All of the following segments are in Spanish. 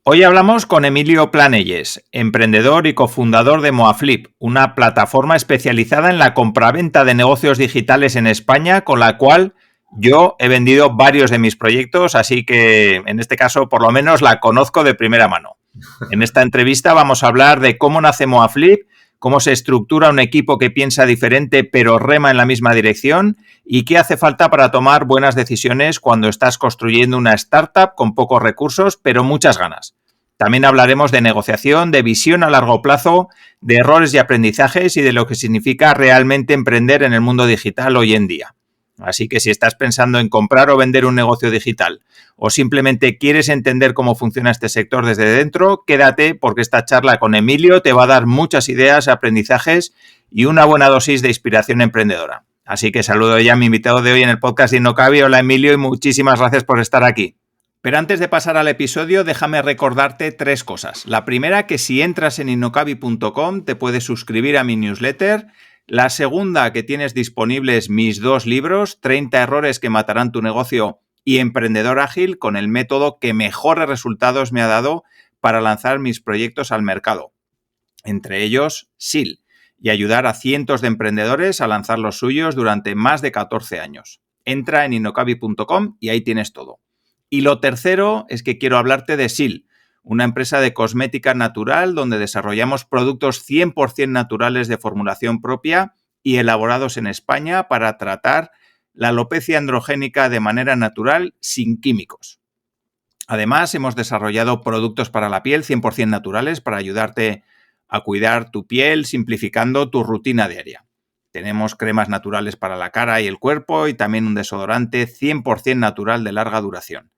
Hoy hablamos con Emilio Planelles, emprendedor y cofundador de Moaflip, una plataforma especializada en la compraventa de negocios digitales en España, con la cual yo he vendido varios de mis proyectos, así que en este caso por lo menos la conozco de primera mano. En esta entrevista vamos a hablar de cómo nace Moaflip, cómo se estructura un equipo que piensa diferente pero rema en la misma dirección y qué hace falta para tomar buenas decisiones cuando estás construyendo una startup con pocos recursos pero muchas ganas. También hablaremos de negociación, de visión a largo plazo, de errores y aprendizajes y de lo que significa realmente emprender en el mundo digital hoy en día. Así que si estás pensando en comprar o vender un negocio digital o simplemente quieres entender cómo funciona este sector desde dentro, quédate porque esta charla con Emilio te va a dar muchas ideas, aprendizajes y una buena dosis de inspiración emprendedora. Así que saludo ya a mi invitado de hoy en el podcast de Innocabi. Hola Emilio y muchísimas gracias por estar aquí. Pero antes de pasar al episodio, déjame recordarte tres cosas. La primera, que si entras en innocabi.com te puedes suscribir a mi newsletter. La segunda, que tienes disponibles mis 2 libros, 30 errores que matarán tu negocio y Emprendedor Ágil, con el método que mejores resultados me ha dado para lanzar mis proyectos al mercado. Entre ellos, SEAL, y ayudar a cientos de emprendedores a lanzar los suyos durante más de 14 años. Entra en innocabi.com y ahí tienes todo. Y lo tercero es que quiero hablarte de SEAL, una empresa de cosmética natural donde desarrollamos productos 100% naturales de formulación propia y elaborados en España para tratar la alopecia androgénica de manera natural sin químicos. Además, hemos desarrollado productos para la piel 100% naturales para ayudarte a cuidar tu piel simplificando tu rutina diaria. Tenemos cremas naturales para la cara y el cuerpo y también un desodorante 100% natural de larga duración.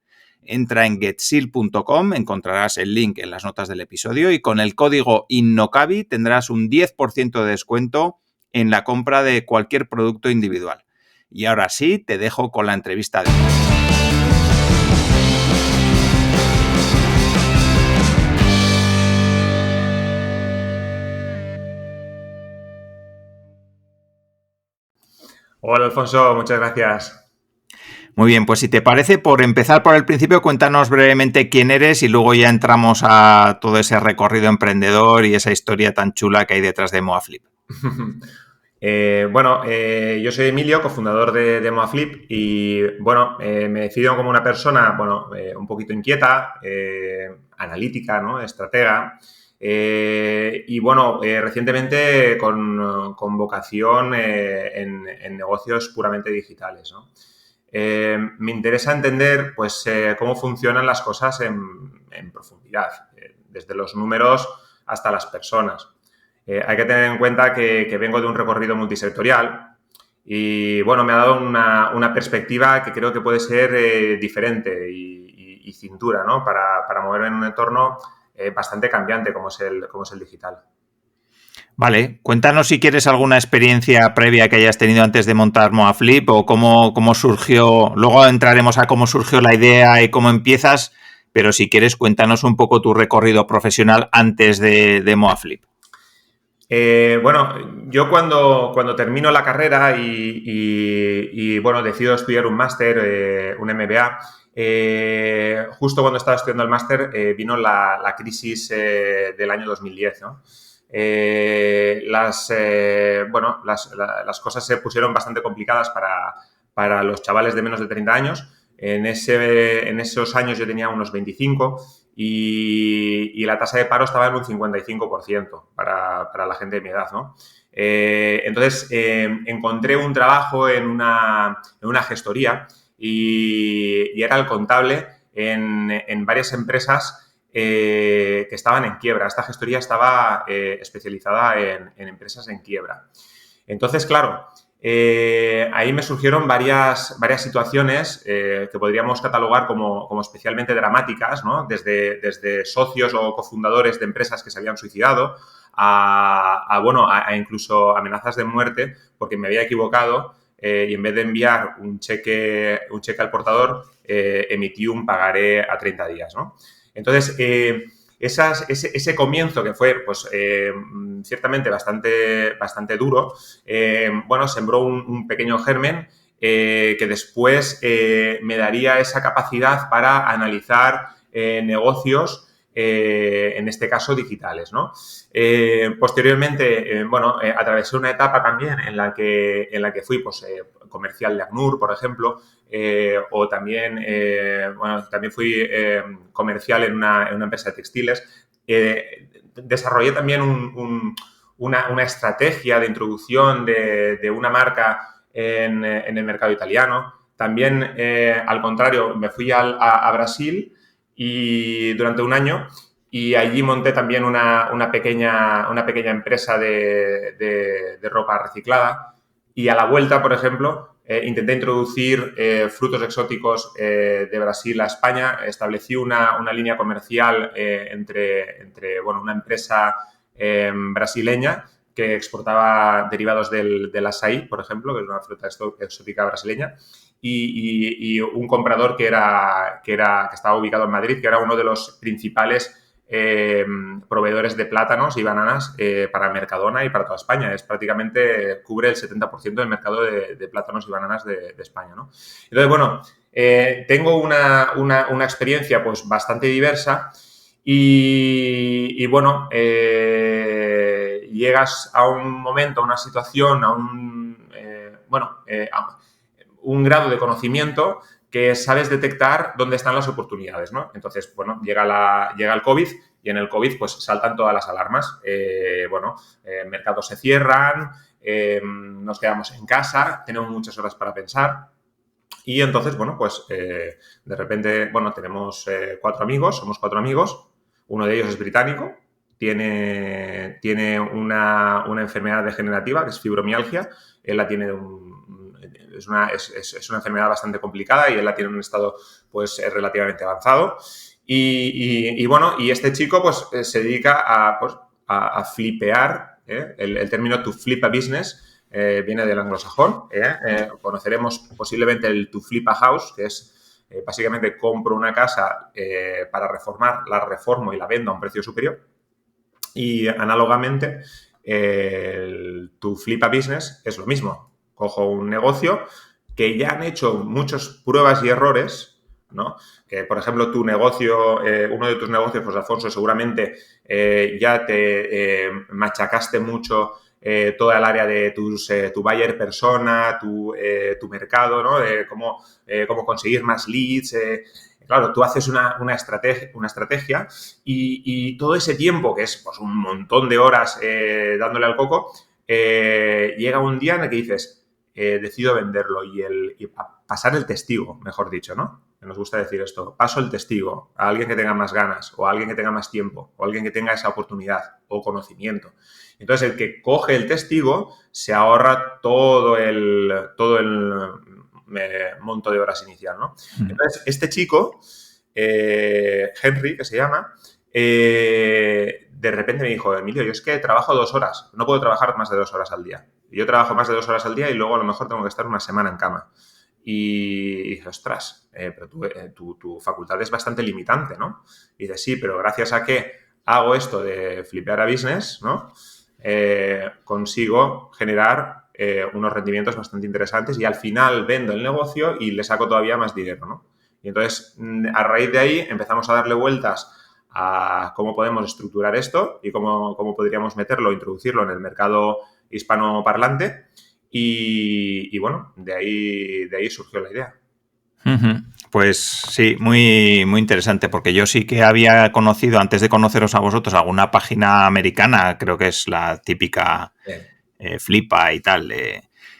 Entra en getseal.com, encontrarás el link en las notas del episodio y con el código INNOCABI tendrás un 10% de descuento en la compra de cualquier producto individual. Y ahora sí, te dejo con la entrevista de hoy. Hola Alfonso, muchas gracias. Muy bien, pues si te parece, por empezar por el principio, cuéntanos brevemente quién eres y luego ya entramos a todo ese recorrido emprendedor y esa historia tan chula que hay detrás de Moaflip. Yo soy Emilio, cofundador de Moaflip y me defino como una persona, un poquito inquieta, analítica, ¿no? Estratega. Recientemente con vocación en negocios puramente digitales, ¿no? Me interesa entender cómo funcionan las cosas en profundidad, desde los números hasta las personas. Hay que tener en cuenta que vengo de un recorrido multisectorial y, me ha dado una perspectiva que creo que puede ser diferente y cintura, ¿no? Para moverme en un entorno bastante cambiante como es el digital. Vale, cuéntanos si quieres alguna experiencia previa que hayas tenido antes de montar Moaflip o cómo surgió, luego entraremos a cómo surgió la idea y cómo empiezas, pero si quieres cuéntanos un poco tu recorrido profesional antes de Moaflip. Yo cuando termino la carrera y decido estudiar un máster, un MBA, justo cuando estaba estudiando el máster vino la crisis del año 2010, ¿no? Las cosas se pusieron bastante complicadas para los chavales de menos de 30 años. En esos años yo tenía unos 25 y la tasa de paro estaba en un 55% para la gente de mi edad, ¿no? Entonces, encontré un trabajo en una gestoría y era el contable en varias empresas que estaban en quiebra. Esta gestoría estaba especializada en empresas en quiebra. Entonces, claro, ahí me surgieron varias situaciones que podríamos catalogar como especialmente dramáticas, ¿no? Desde socios o cofundadores de empresas que se habían suicidado a incluso amenazas de muerte porque me había equivocado y en vez de enviar un cheque al portador, emití un pagaré a 30 días, ¿no? Entonces, ese comienzo que fue, ciertamente bastante duro, sembró un pequeño germen que después me daría esa capacidad para analizar negocios en este caso digitales, ¿no? Posteriormente, atravesé una etapa también en la que fui pues, comercial de ACNUR, por ejemplo, o también, también fui comercial en una empresa de textiles. Desarrollé también una estrategia de introducción de una marca en el mercado italiano. También, al contrario, me fui a Brasil y durante un año y allí monté también una pequeña empresa de ropa reciclada y a la vuelta, por ejemplo, intenté introducir frutos exóticos de Brasil a España. Establecí una línea comercial entre una empresa brasileña que exportaba derivados del açaí, por ejemplo, que es una fruta exótica brasileña, y un comprador que estaba ubicado en Madrid, que era uno de los principales proveedores de plátanos y bananas para Mercadona y para toda España. Prácticamente cubre el 70% del mercado de plátanos y bananas de España, ¿no? Entonces, bueno, tengo una experiencia pues bastante diversa y bueno, llegas a un momento, a una situación, a un grado de conocimiento que sabes detectar dónde están las oportunidades, ¿no? Entonces, bueno, llega el COVID y en el COVID pues saltan todas las alarmas. Mercados se cierran, nos quedamos en casa, tenemos muchas horas para pensar y entonces, bueno, pues de repente, bueno, tenemos somos cuatro amigos, uno de ellos es británico, tiene una enfermedad degenerativa que es fibromialgia, él la tiene es una enfermedad bastante complicada y él la tiene en un estado pues relativamente avanzado. Y este chico pues se dedica a flipear, el término to flip a business viene del anglosajón. Conoceremos posiblemente el to flip a house, que es básicamente compro una casa para reformar, la reformo y la vendo a un precio superior. Y análogamente el to flip a business es lo mismo. Cojo un negocio que ya han hecho muchas pruebas y errores, ¿no? Que, por ejemplo, tu negocio, uno de tus negocios, pues, Alfonso, seguramente ya te machacaste mucho toda el área de tu buyer persona, tu mercado, ¿no? De cómo conseguir más leads. Claro, tú haces una estrategia y todo ese tiempo, que es pues, un montón de horas dándole al coco, llega un día en el que dices, decido venderlo y pasar el testigo, mejor dicho, ¿no? Nos gusta decir esto, paso el testigo a alguien que tenga más ganas o a alguien que tenga más tiempo o a alguien que tenga esa oportunidad o conocimiento. Entonces, el que coge el testigo se ahorra todo el monto de horas inicial, ¿no? Entonces, este chico, Henry, que se llama, de repente me dijo, Emilio, yo es que trabajo 2 horas, no puedo trabajar más de 2 horas al día. Yo trabajo más de 2 horas al día y luego a lo mejor tengo que estar una semana en cama. Y dije, ostras, pero tu facultad es bastante limitante, ¿no? Y dice, sí, pero gracias a que hago esto de flipear a business, ¿no? Consigo generar unos rendimientos bastante interesantes y al final vendo el negocio y le saco todavía más dinero, ¿no? Y entonces, a raíz de ahí, empezamos a darle vueltas a cómo podemos estructurar esto y cómo podríamos introducirlo en el mercado hispanoparlante y bueno, de ahí surgió la idea. Pues sí, muy, muy interesante, porque yo sí que había conocido, antes de conoceros a vosotros, alguna página americana, creo que es la típica Flipa y tal,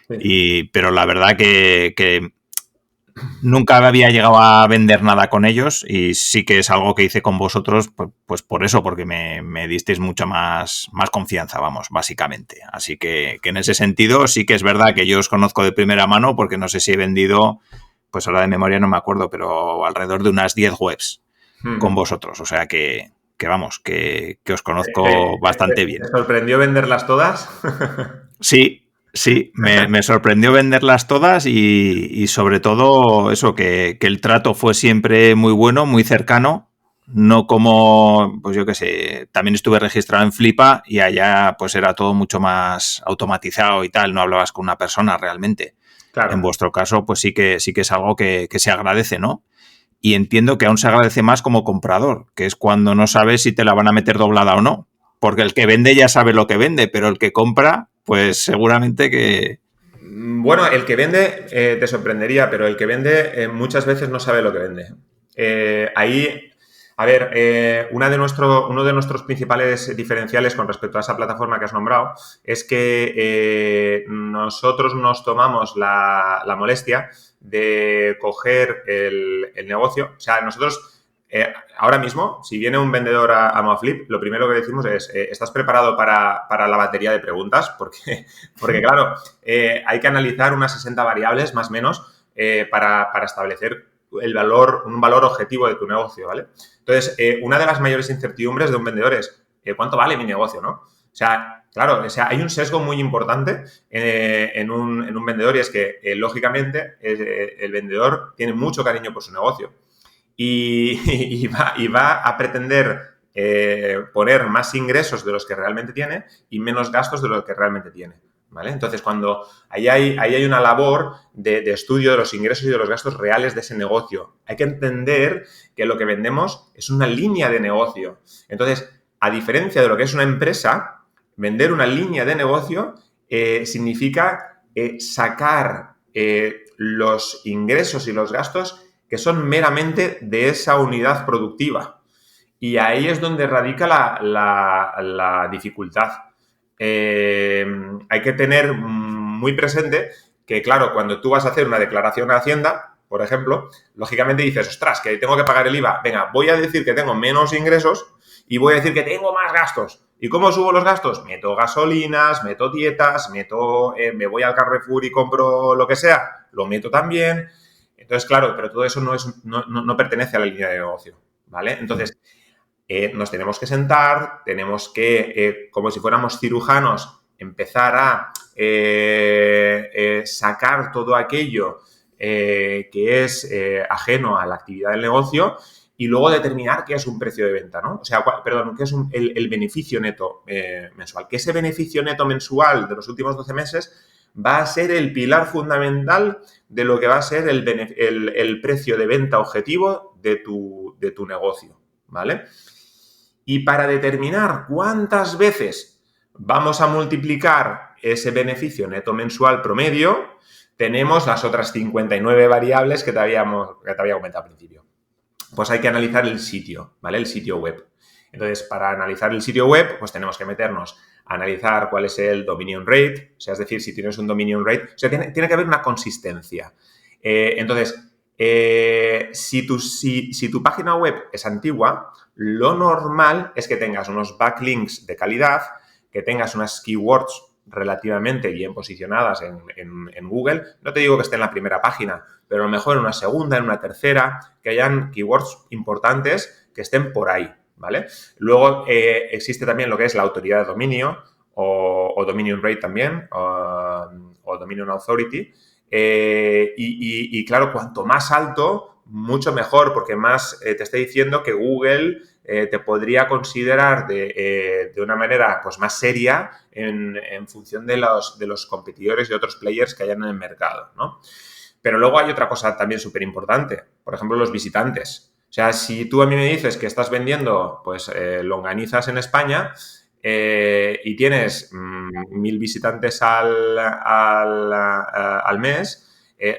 sí. Pero la verdad que nunca había llegado a vender nada con ellos y sí que es algo que hice con vosotros, pues por eso, porque me disteis mucha más confianza, vamos, básicamente. Así que en ese sentido sí que es verdad que yo os conozco de primera mano porque no sé si he vendido, pues ahora de memoria no me acuerdo, pero alrededor de unas 10 webs con vosotros. O sea que vamos, que os conozco bastante bien. ¿Te sorprendió venderlas todas? Sí, me sorprendió venderlas todas y sobre todo eso, que el trato fue siempre muy bueno, muy cercano, no como, pues yo qué sé, también estuve registrado en Flipa y allá pues era todo mucho más automatizado y tal, no hablabas con una persona realmente. Claro. En vuestro caso pues sí que es algo que se agradece, ¿no? y entiendo que aún se agradece más como comprador, que es cuando no sabes si te la van a meter doblada o no. Porque el que vende ya sabe lo que vende, pero el que compra, pues seguramente que... Bueno, el que vende te sorprendería, pero el que vende muchas veces no sabe lo que vende. Ahí, a ver, uno de nuestros principales diferenciales con respecto a esa plataforma que has nombrado es que nosotros nos tomamos la molestia de coger el negocio. O sea, nosotros ahora mismo, si viene un vendedor a Moaflip, lo primero que decimos es, ¿estás preparado para la batería de preguntas? Porque claro, hay que analizar unas 60 variables, más o menos, para establecer un valor objetivo de tu negocio, ¿vale? Entonces, una de las mayores incertidumbres de un vendedor es, ¿cuánto vale mi negocio, no? O sea, claro, hay un sesgo muy importante en un vendedor y es que, lógicamente, el vendedor tiene mucho cariño por su negocio y va a pretender poner más ingresos de los que realmente tiene y menos gastos de los que realmente tiene, ¿vale? Entonces, cuando ahí hay una labor de estudio de los ingresos y de los gastos reales de ese negocio. Hay que entender que lo que vendemos es una línea de negocio. Entonces, a diferencia de lo que es una empresa, vender una línea de negocio significa sacar los ingresos y los gastos que son meramente de esa unidad productiva. Y ahí es donde radica la dificultad. Hay que tener muy presente que, claro, cuando tú vas a hacer una declaración a Hacienda, por ejemplo, lógicamente dices, ostras, que tengo que pagar el IVA. Venga, voy a decir que tengo menos ingresos y voy a decir que tengo más gastos. ¿Y cómo subo los gastos? Meto gasolinas, meto dietas, me voy al Carrefour y compro lo que sea, lo meto también. Entonces, claro, pero todo eso no pertenece a la línea de negocio, ¿vale? Entonces, nos tenemos que sentar, tenemos que, como si fuéramos cirujanos, empezar a sacar todo aquello que es ajeno a la actividad del negocio y luego determinar qué es un precio de venta, ¿no? O sea, qué es el beneficio neto mensual. Que ese beneficio neto mensual de los últimos 12 meses va a ser el pilar fundamental de lo que va a ser el precio de venta objetivo de tu negocio, ¿vale? Y para determinar cuántas veces vamos a multiplicar ese beneficio neto mensual promedio, tenemos las otras 59 variables que te había comentado al principio. Pues hay que analizar el sitio, ¿vale? El sitio web. Entonces, para analizar el sitio web, pues tenemos que meternos a analizar cuál es el dominion rate, o sea, es decir, si tienes un dominion rate, o sea, tiene que haber una consistencia. Entonces, si tu página web es antigua, lo normal es que tengas unos backlinks de calidad, que tengas unas keywords relativamente bien posicionadas en Google. No te digo que esté en la primera página, pero a lo mejor en una segunda, en una tercera, que hayan keywords importantes que estén por ahí, ¿vale? Luego existe también lo que es la autoridad de dominio o dominion rate también, o dominion authority. Y claro, cuanto más alto, mucho mejor, porque más te está diciendo que Google te podría considerar de una manera pues, más seria en función de los competidores y otros players que hayan en el mercado, ¿no? Pero luego hay otra cosa también súper importante, por ejemplo, los visitantes. O sea, si tú a mí me dices que estás vendiendo pues longanizas en España y tienes 1.000 visitantes al mes,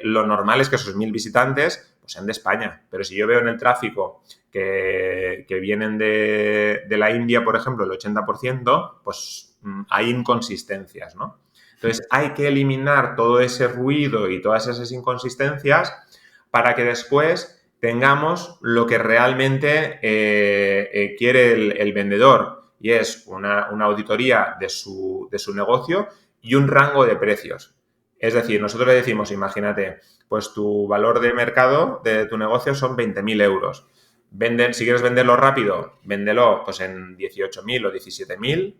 lo normal es que esos 1.000 visitantes pues, sean de España. Pero si yo veo en el tráfico que vienen de la India, por ejemplo, el 80%, pues hay inconsistencias, ¿no? Entonces, hay que eliminar todo ese ruido y todas esas inconsistencias para que después tengamos lo que realmente quiere el vendedor y es una auditoría de su negocio y un rango de precios. Es decir, nosotros le decimos, imagínate, pues tu valor de mercado de tu negocio son 20.000 euros. Si quieres venderlo rápido, véndelo pues en 18.000 o 17.000.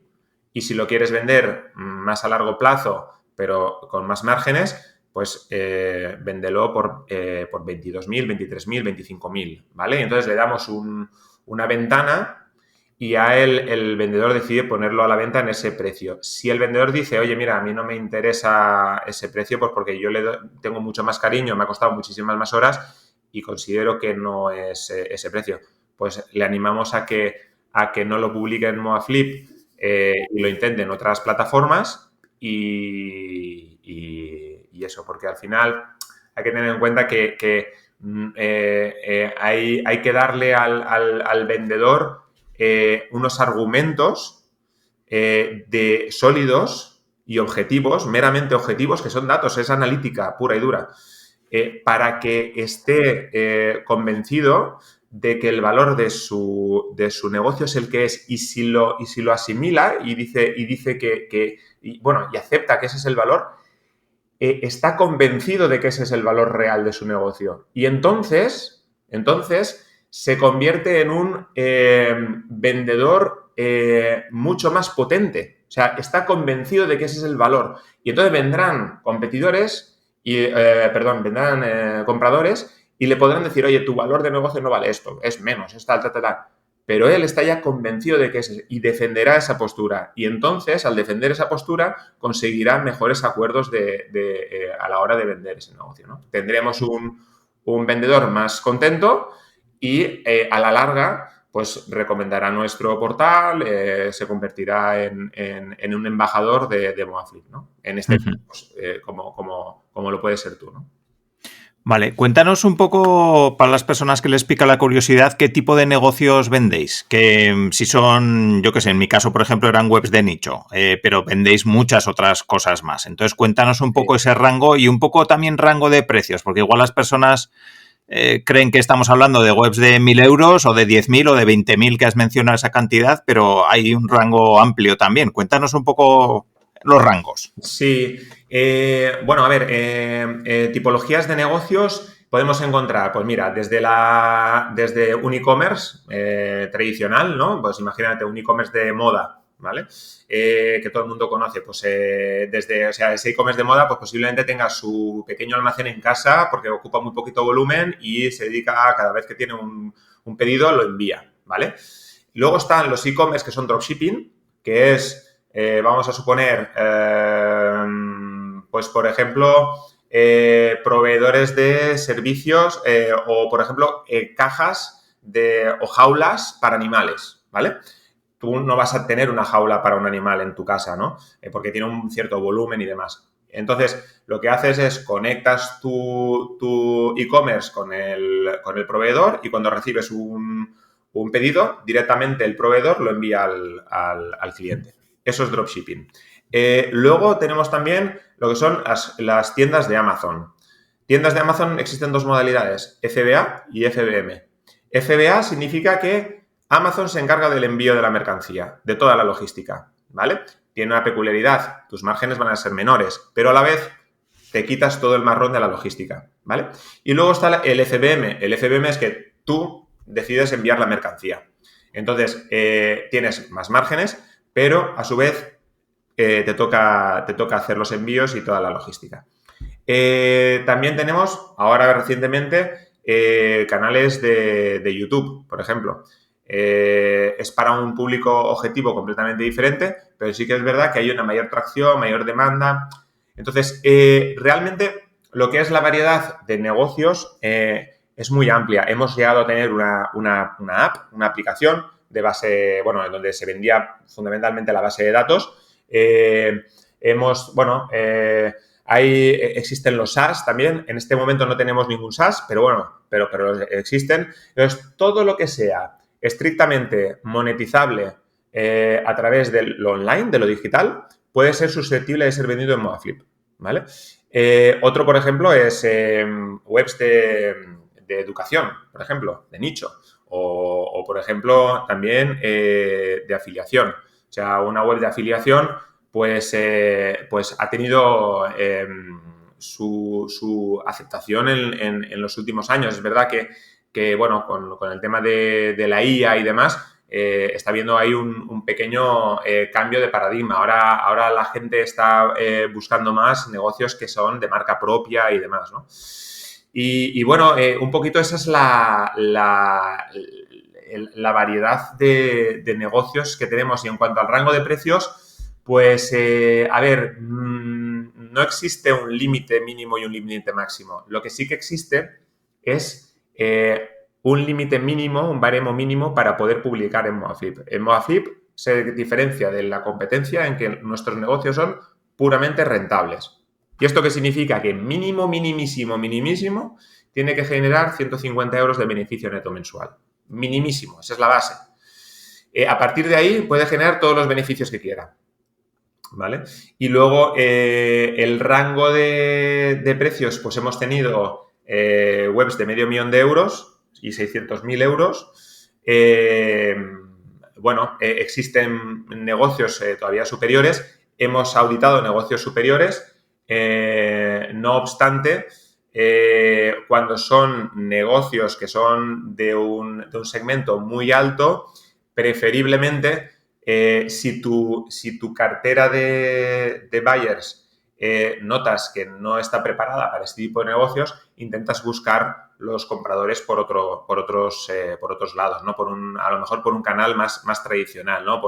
Y si lo quieres vender más a largo plazo, pero con más márgenes, pues véndelo por 22.000, 23.000, 25.000, ¿vale? Y entonces le damos una ventana y a él el vendedor decide ponerlo a la venta en ese precio. Si el vendedor dice, oye, mira, a mí no me interesa ese precio, pues porque yo tengo mucho más cariño, me ha costado muchísimas más horas y considero que no es ese precio, pues le animamos a que no lo publique en Moaflip y lo intente en otras plataformas y eso, porque al final hay que tener en cuenta que hay que darle al vendedor unos argumentos de sólidos y objetivos, meramente objetivos, que son datos, es analítica pura y dura, para que esté convencido de que el valor de su negocio es el que es, y si lo asimila y dice que y acepta que ese es el valor, está convencido de que ese es el valor real de su negocio. Y entonces se convierte en un vendedor mucho más potente. O sea, está convencido de que ese es el valor. Y entonces vendrán competidores, vendrán compradores y le podrán decir, oye, tu valor de negocio no vale esto, es menos, es tal. Pero él está ya convencido de que es y defenderá esa postura. Y entonces, al defender esa postura, conseguirá mejores acuerdos a la hora de vender ese negocio, ¿no? Tendremos un vendedor más contento y a la larga pues recomendará nuestro portal, se convertirá en un embajador de Moaflip, ¿no? En este caso, pues, como lo puedes ser tú, ¿no? Vale, cuéntanos un poco, para las personas que les pica la curiosidad, qué tipo de negocios vendéis. Que si son, yo qué sé, en mi caso, por ejemplo, eran webs de nicho, pero vendéis muchas otras cosas más. Entonces, cuéntanos un poco ese rango y un poco también rango de precios, porque igual las personas creen que estamos hablando de webs de 1.000 euros o de 10.000 o de 20.000 que has mencionado esa cantidad, pero hay un rango amplio también. Cuéntanos un poco los rangos. Sí, bueno, a ver, tipologías de negocios podemos encontrar, pues mira, desde un e-commerce tradicional, ¿no? Pues imagínate un e-commerce de moda, ¿vale? Que todo el mundo conoce, pues o sea, ese e-commerce de moda, pues posiblemente tenga su pequeño almacén en casa porque ocupa muy poquito volumen y se dedica a cada vez que tiene un pedido lo envía, ¿vale? Luego están los e-commerce que son dropshipping, que es vamos a suponer, pues por ejemplo, proveedores de servicios o, por ejemplo, cajas o jaulas para animales, ¿vale? Tú no vas a tener una jaula para un animal en tu casa, ¿no? Porque tiene un cierto volumen y demás. Entonces, lo que haces es conectas tu e-commerce con el proveedor y cuando recibes un pedido, directamente el proveedor lo envía al cliente. Eso es dropshipping. Luego tenemos también lo que son las tiendas de Amazon. Tiendas de Amazon existen dos modalidades, FBA y FBM. FBA significa que Amazon se encarga del envío de la mercancía, de toda la logística, ¿vale? Tiene una peculiaridad, tus márgenes van a ser menores, pero a la vez te quitas todo el marrón de la logística, ¿vale? Y luego está el FBM. El FBM es que tú decides enviar la mercancía. Entonces, tienes más márgenes, pero a su vez te toca hacer los envíos y toda la logística. También tenemos, ahora recientemente, canales de YouTube, por ejemplo. Es para un público objetivo completamente diferente, pero sí que es verdad que hay una mayor tracción, mayor demanda. Entonces, realmente lo que es la variedad de negocios es muy amplia. Hemos llegado a tener una app, una aplicación de base, bueno, en donde se vendía fundamentalmente la base de datos. Existen los SaaS también. En este momento no tenemos ningún SaaS, pero bueno, pero existen. Entonces, todo lo que sea estrictamente monetizable a través de lo online, de lo digital, puede ser susceptible de ser vendido en Moaflip, ¿vale? Otro, por ejemplo, es webs de educación, por ejemplo, de nicho. O por ejemplo, también de afiliación. O sea, una web de afiliación, pues ha tenido su aceptación en los últimos años. Es verdad que bueno, con el tema de la IA y demás, está habiendo ahí un pequeño cambio de paradigma. Ahora la gente está buscando más negocios que son de marca propia y demás, ¿no? Y bueno, un poquito esa es la variedad de negocios que tenemos. Y en cuanto al rango de precios, pues, a ver, no existe un límite mínimo y un límite máximo. Lo que sí que existe es un límite mínimo, un baremo mínimo para poder publicar en Moaflip. En Moaflip se diferencia de la competencia en que nuestros negocios son puramente rentables. ¿Y esto qué significa? Que mínimo, minimísimo, tiene que generar 150 euros de beneficio neto mensual. Minimísimo, esa es la base. A partir de ahí puede generar todos los beneficios que quiera. ¿Vale? Y luego el rango de precios, pues hemos tenido webs de 500.000 euros y 600.000 euros. Existen negocios todavía superiores. Hemos auditado negocios superiores. No obstante, cuando son negocios que son de un segmento muy alto, preferiblemente, si tu cartera de buyers notas que no está preparada para este tipo de negocios, intentas buscar los compradores por otros lados, ¿no? A lo mejor por un canal más tradicional, ¿no?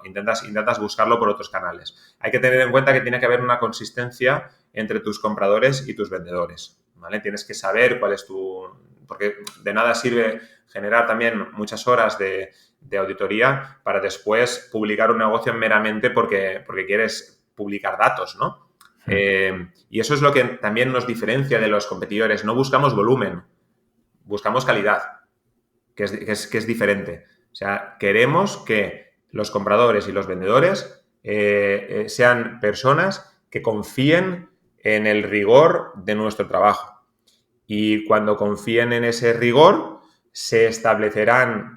Intentas buscarlo por otros canales. Hay que tener en cuenta que tiene que haber una consistencia entre tus compradores y tus vendedores, ¿vale? Tienes que saber cuál es porque de nada sirve generar también muchas horas de auditoría para después publicar un negocio meramente porque quieres publicar datos, ¿no? Y eso es lo que también nos diferencia de los competidores. No buscamos volumen, buscamos calidad, que es diferente. O sea, queremos que los compradores y los vendedores sean personas que confíen en el rigor de nuestro trabajo. Y cuando confíen en ese rigor, se establecerán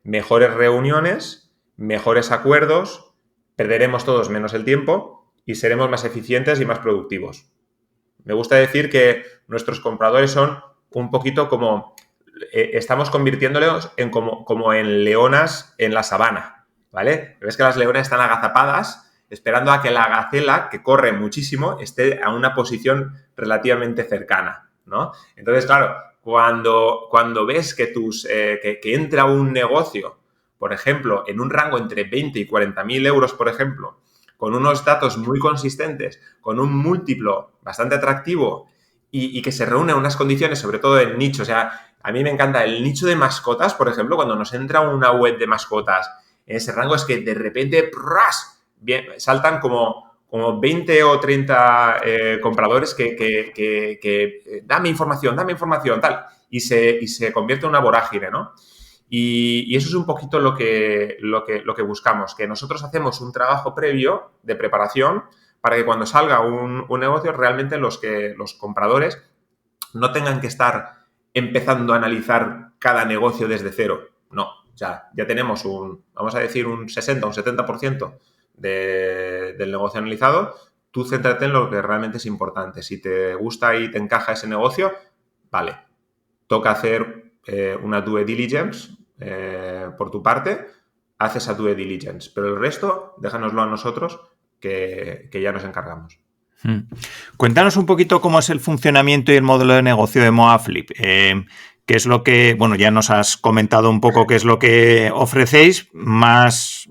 mejores reuniones, mejores acuerdos, perderemos todos menos el tiempo y seremos más eficientes y más productivos. Me gusta decir que nuestros compradores son un poquito como... estamos convirtiéndolos como en leonas en la sabana, ¿vale? Ves que las leonas están agazapadas esperando a que la gacela, que corre muchísimo, esté a una posición relativamente cercana, ¿no? Entonces, claro, cuando ves que que entra un negocio, por ejemplo, en un rango entre 20 y 40.000 euros, por ejemplo, con unos datos muy consistentes, con un múltiplo bastante atractivo y que se reúnen unas condiciones, sobre todo en nicho. O sea, a mí me encanta el nicho de mascotas, por ejemplo, cuando nos entra una web de mascotas en ese rango, es que de repente ¡pras! Bien, saltan como 20 o 30 compradores que dame información, tal, y se convierte en una vorágine, ¿no? Y eso es un poquito lo que buscamos, que nosotros hacemos un trabajo previo de preparación para que cuando salga un negocio, realmente los compradores no tengan que estar empezando a analizar cada negocio desde cero. No, o sea, ya tenemos vamos a decir, un 60 o un 70% del negocio analizado. Tú céntrate en lo que realmente es importante. Si te gusta y te encaja ese negocio, vale, toca hacer una due diligence por tu parte, haces a due diligence, pero el resto déjanoslo a nosotros que ya nos encargamos. Cuéntanos un poquito cómo es el funcionamiento y el modelo de negocio de Moaflip. ¿Qué es lo que, bueno, ya nos has comentado un poco qué es lo que ofrecéis, más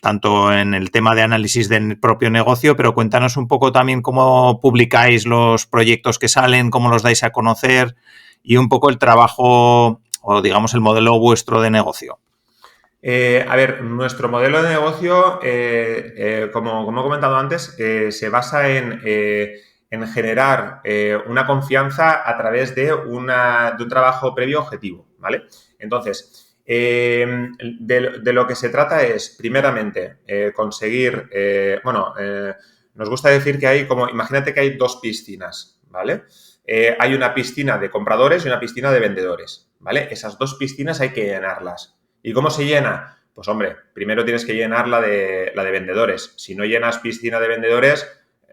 tanto en el tema de análisis del propio negocio, pero cuéntanos un poco también cómo publicáis los proyectos que salen, cómo los dais a conocer y un poco el trabajo o, digamos, el modelo vuestro de negocio. A ver, nuestro modelo de negocio, como he comentado antes, se basa en generar una confianza a través de un trabajo previo objetivo, ¿vale? Entonces, de lo que se trata es, primeramente, conseguir... nos gusta decir que hay imagínate que hay dos piscinas, ¿vale? Hay una piscina de compradores y una piscina de vendedores, ¿vale? Esas dos piscinas hay que llenarlas. ¿Y cómo se llena? Pues, hombre, primero tienes que llenar la de vendedores. Si no llenas piscina de vendedores,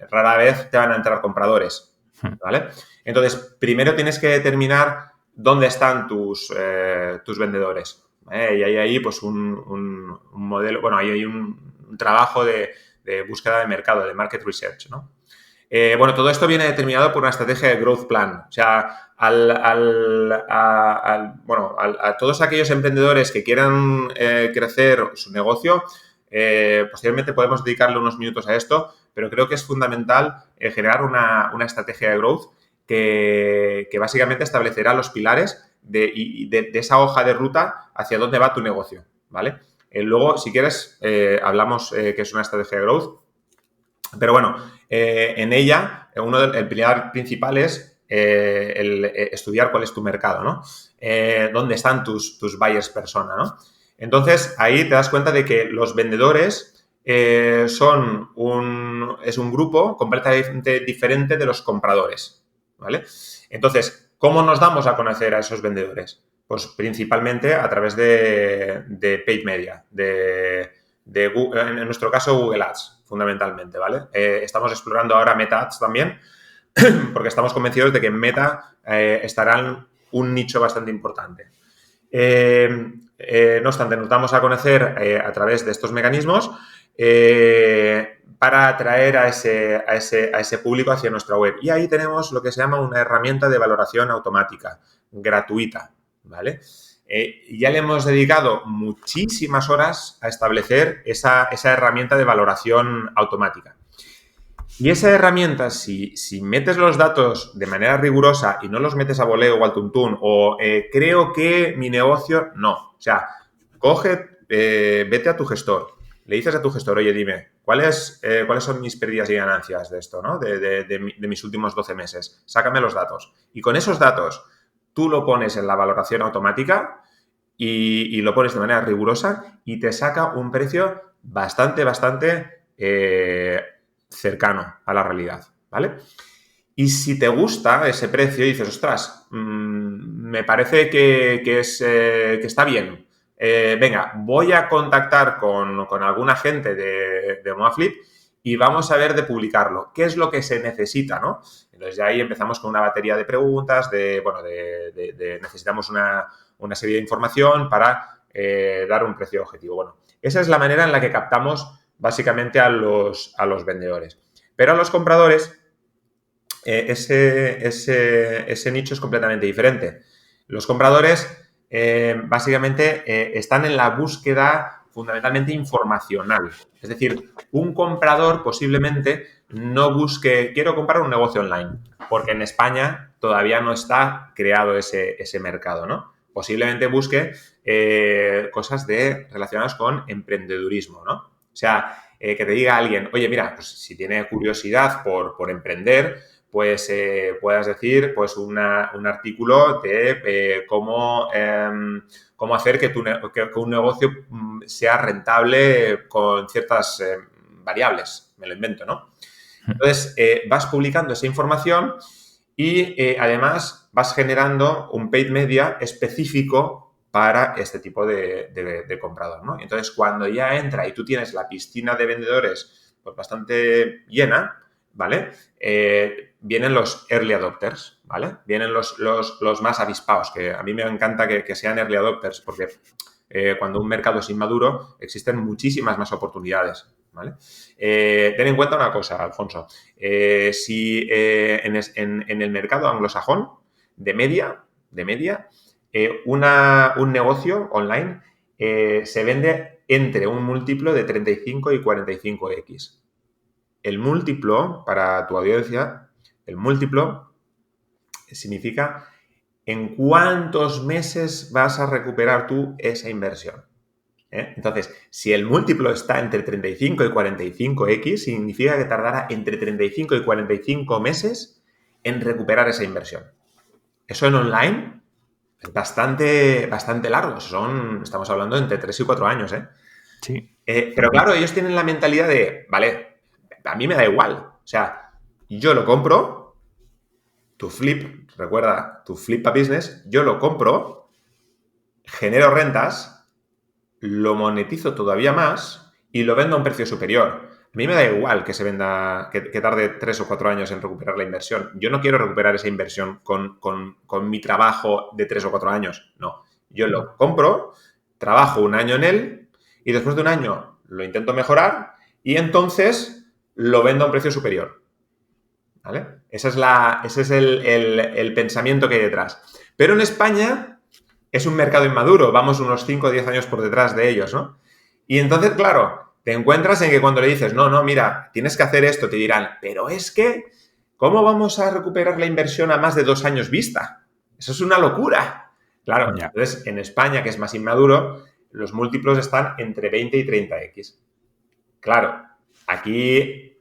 rara vez te van a entrar compradores, ¿vale? Entonces, primero tienes que determinar dónde están tus vendedores, ¿vale? Y hay ahí, pues, un modelo, bueno, hay un trabajo de búsqueda de mercado, de market research, ¿no? Todo esto viene determinado por una estrategia de growth plan. O sea, a todos aquellos emprendedores que quieran crecer su negocio, posteriormente podemos dedicarle unos minutos a esto, pero creo que es fundamental generar una estrategia de growth que básicamente establecerá los pilares de esa hoja de ruta hacia dónde va tu negocio, ¿vale? Luego, si quieres, hablamos que es una estrategia de growth, pero bueno, en ella, el pilar principal es estudiar cuál es tu mercado, ¿no? Dónde están tus buyers persona, ¿no? Entonces, ahí te das cuenta de que los vendedores es un grupo completamente diferente de los compradores, ¿vale? Entonces, ¿cómo nos damos a conocer a esos vendedores? Pues principalmente a través de paid media, de Google, en nuestro caso Google Ads, fundamentalmente, ¿vale? Estamos explorando ahora Meta Ads también, porque estamos convencidos de que en Meta estará un nicho bastante importante. No obstante, nos damos a conocer a través de estos mecanismos para atraer a ese público hacia nuestra web. Y ahí tenemos lo que se llama una herramienta de valoración automática, gratuita, ¿vale? Ya le hemos dedicado muchísimas horas a establecer esa herramienta de valoración automática. Y esa herramienta, si metes los datos de manera rigurosa y no los metes a voleo o al tuntún o creo que mi negocio, no. O sea, vete a tu gestor, le dices a tu gestor, oye, dime, ¿cuáles son mis pérdidas y ganancias de esto, ¿no? De mis últimos 12 meses? Sácame los datos. Y con esos datos, tú lo pones en la valoración automática y lo pones de manera rigurosa y te saca un precio bastante cercano a la realidad, ¿vale? Y si te gusta ese precio y dices, ostras, me parece que está bien, venga, voy a contactar con algún agente de Moaflip y vamos a ver de publicarlo. ¿Qué es lo que se necesita, no? Entonces ya ahí empezamos con una batería de preguntas, necesitamos una serie de información para dar un precio objetivo. Bueno, esa es la manera en la que captamos básicamente a los vendedores. Pero a los compradores, ese nicho es completamente diferente. Los compradores básicamente están en la búsqueda fundamentalmente informacional. Es decir, un comprador posiblemente no busque, quiero comprar un negocio online, porque en España todavía no está creado ese mercado, ¿no? Posiblemente busque cosas relacionadas con emprendedurismo, ¿no? O sea, que te diga alguien, oye, mira, pues si tiene curiosidad por emprender, pues puedas decir pues un artículo de cómo hacer que un negocio sea rentable con ciertas variables, me lo invento, ¿no? Entonces, vas publicando esa información y además vas generando un paid media específico para este tipo de comprador, ¿no? Entonces, cuando ya entra y tú tienes la piscina de vendedores pues bastante llena, ¿vale? Vienen los early adopters, ¿vale? Vienen los más avispados, que a mí me encanta que sean early adopters porque cuando un mercado es inmaduro existen muchísimas más oportunidades, ¿vale? Ten en cuenta una cosa, Alfonso. Si en el mercado anglosajón, de media, un negocio online se vende entre un múltiplo de 35 y 45x. El múltiplo, para tu audiencia, el múltiplo significa en cuántos meses vas a recuperar tú esa inversión. Entonces, si el múltiplo está entre 35 y 45x, significa que tardará entre 35 y 45 meses en recuperar esa inversión. Eso en online es bastante largo. Estamos hablando de entre 3 y 4 años, ¿eh? Sí. Pero claro, ellos tienen la mentalidad de, vale, a mí me da igual. O sea, yo lo compro, recuerda, tu flip a business, yo lo compro, genero rentas, lo monetizo todavía más y lo vendo a un precio superior. A mí me da igual que se venda, que tarde 3 o 4 años en recuperar la inversión. Yo no quiero recuperar esa inversión con mi trabajo de 3 o 4 años. No. Yo lo compro, trabajo un año en él y después de un año lo intento mejorar y entonces lo vendo a un precio superior. ¿Vale? Ese es el pensamiento que hay detrás. Pero en España es un mercado inmaduro. Vamos unos 5 o 10 años por detrás de ellos, ¿no? Y entonces, claro, te encuentras en que cuando le dices, no, mira, tienes que hacer esto, te dirán, pero es que ¿Cómo vamos a recuperar la inversión a más de 2 años vista? Eso es una locura. Claro, Ya. entonces en España, que es más inmaduro, los múltiplos están entre 20 y 30x. Claro, aquí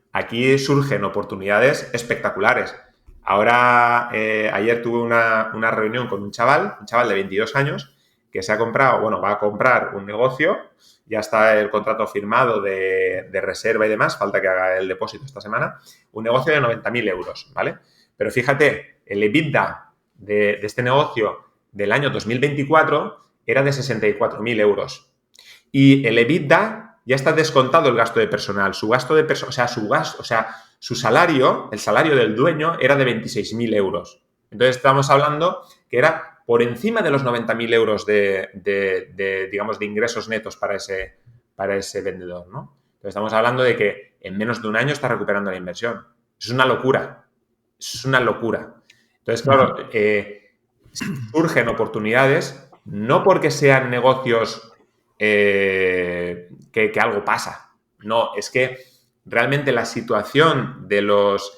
surgen oportunidades espectaculares. Ahora, ayer tuve una reunión con un chaval de 22 años, que se ha comprado, bueno, va a comprar un negocio, ya está el contrato firmado de reserva y demás, falta que haga el depósito esta semana, un negocio de 90.000 euros, ¿vale? Pero fíjate, el EBITDA de este negocio del año 2024 era de 64.000 euros. Y el EBITDA ya está descontado el gasto de personal. Su gasto de su salario, el salario del dueño era de 26.000 euros. Entonces estamos hablando que era por encima de los 90.000 euros digamos, de ingresos netos para ese vendedor, ¿no? Entonces estamos hablando de que en menos de un año está recuperando la inversión. Es una locura. Es una locura. Entonces, claro, surgen oportunidades no porque sean negocios que algo pasa. No, es que realmente la situación de los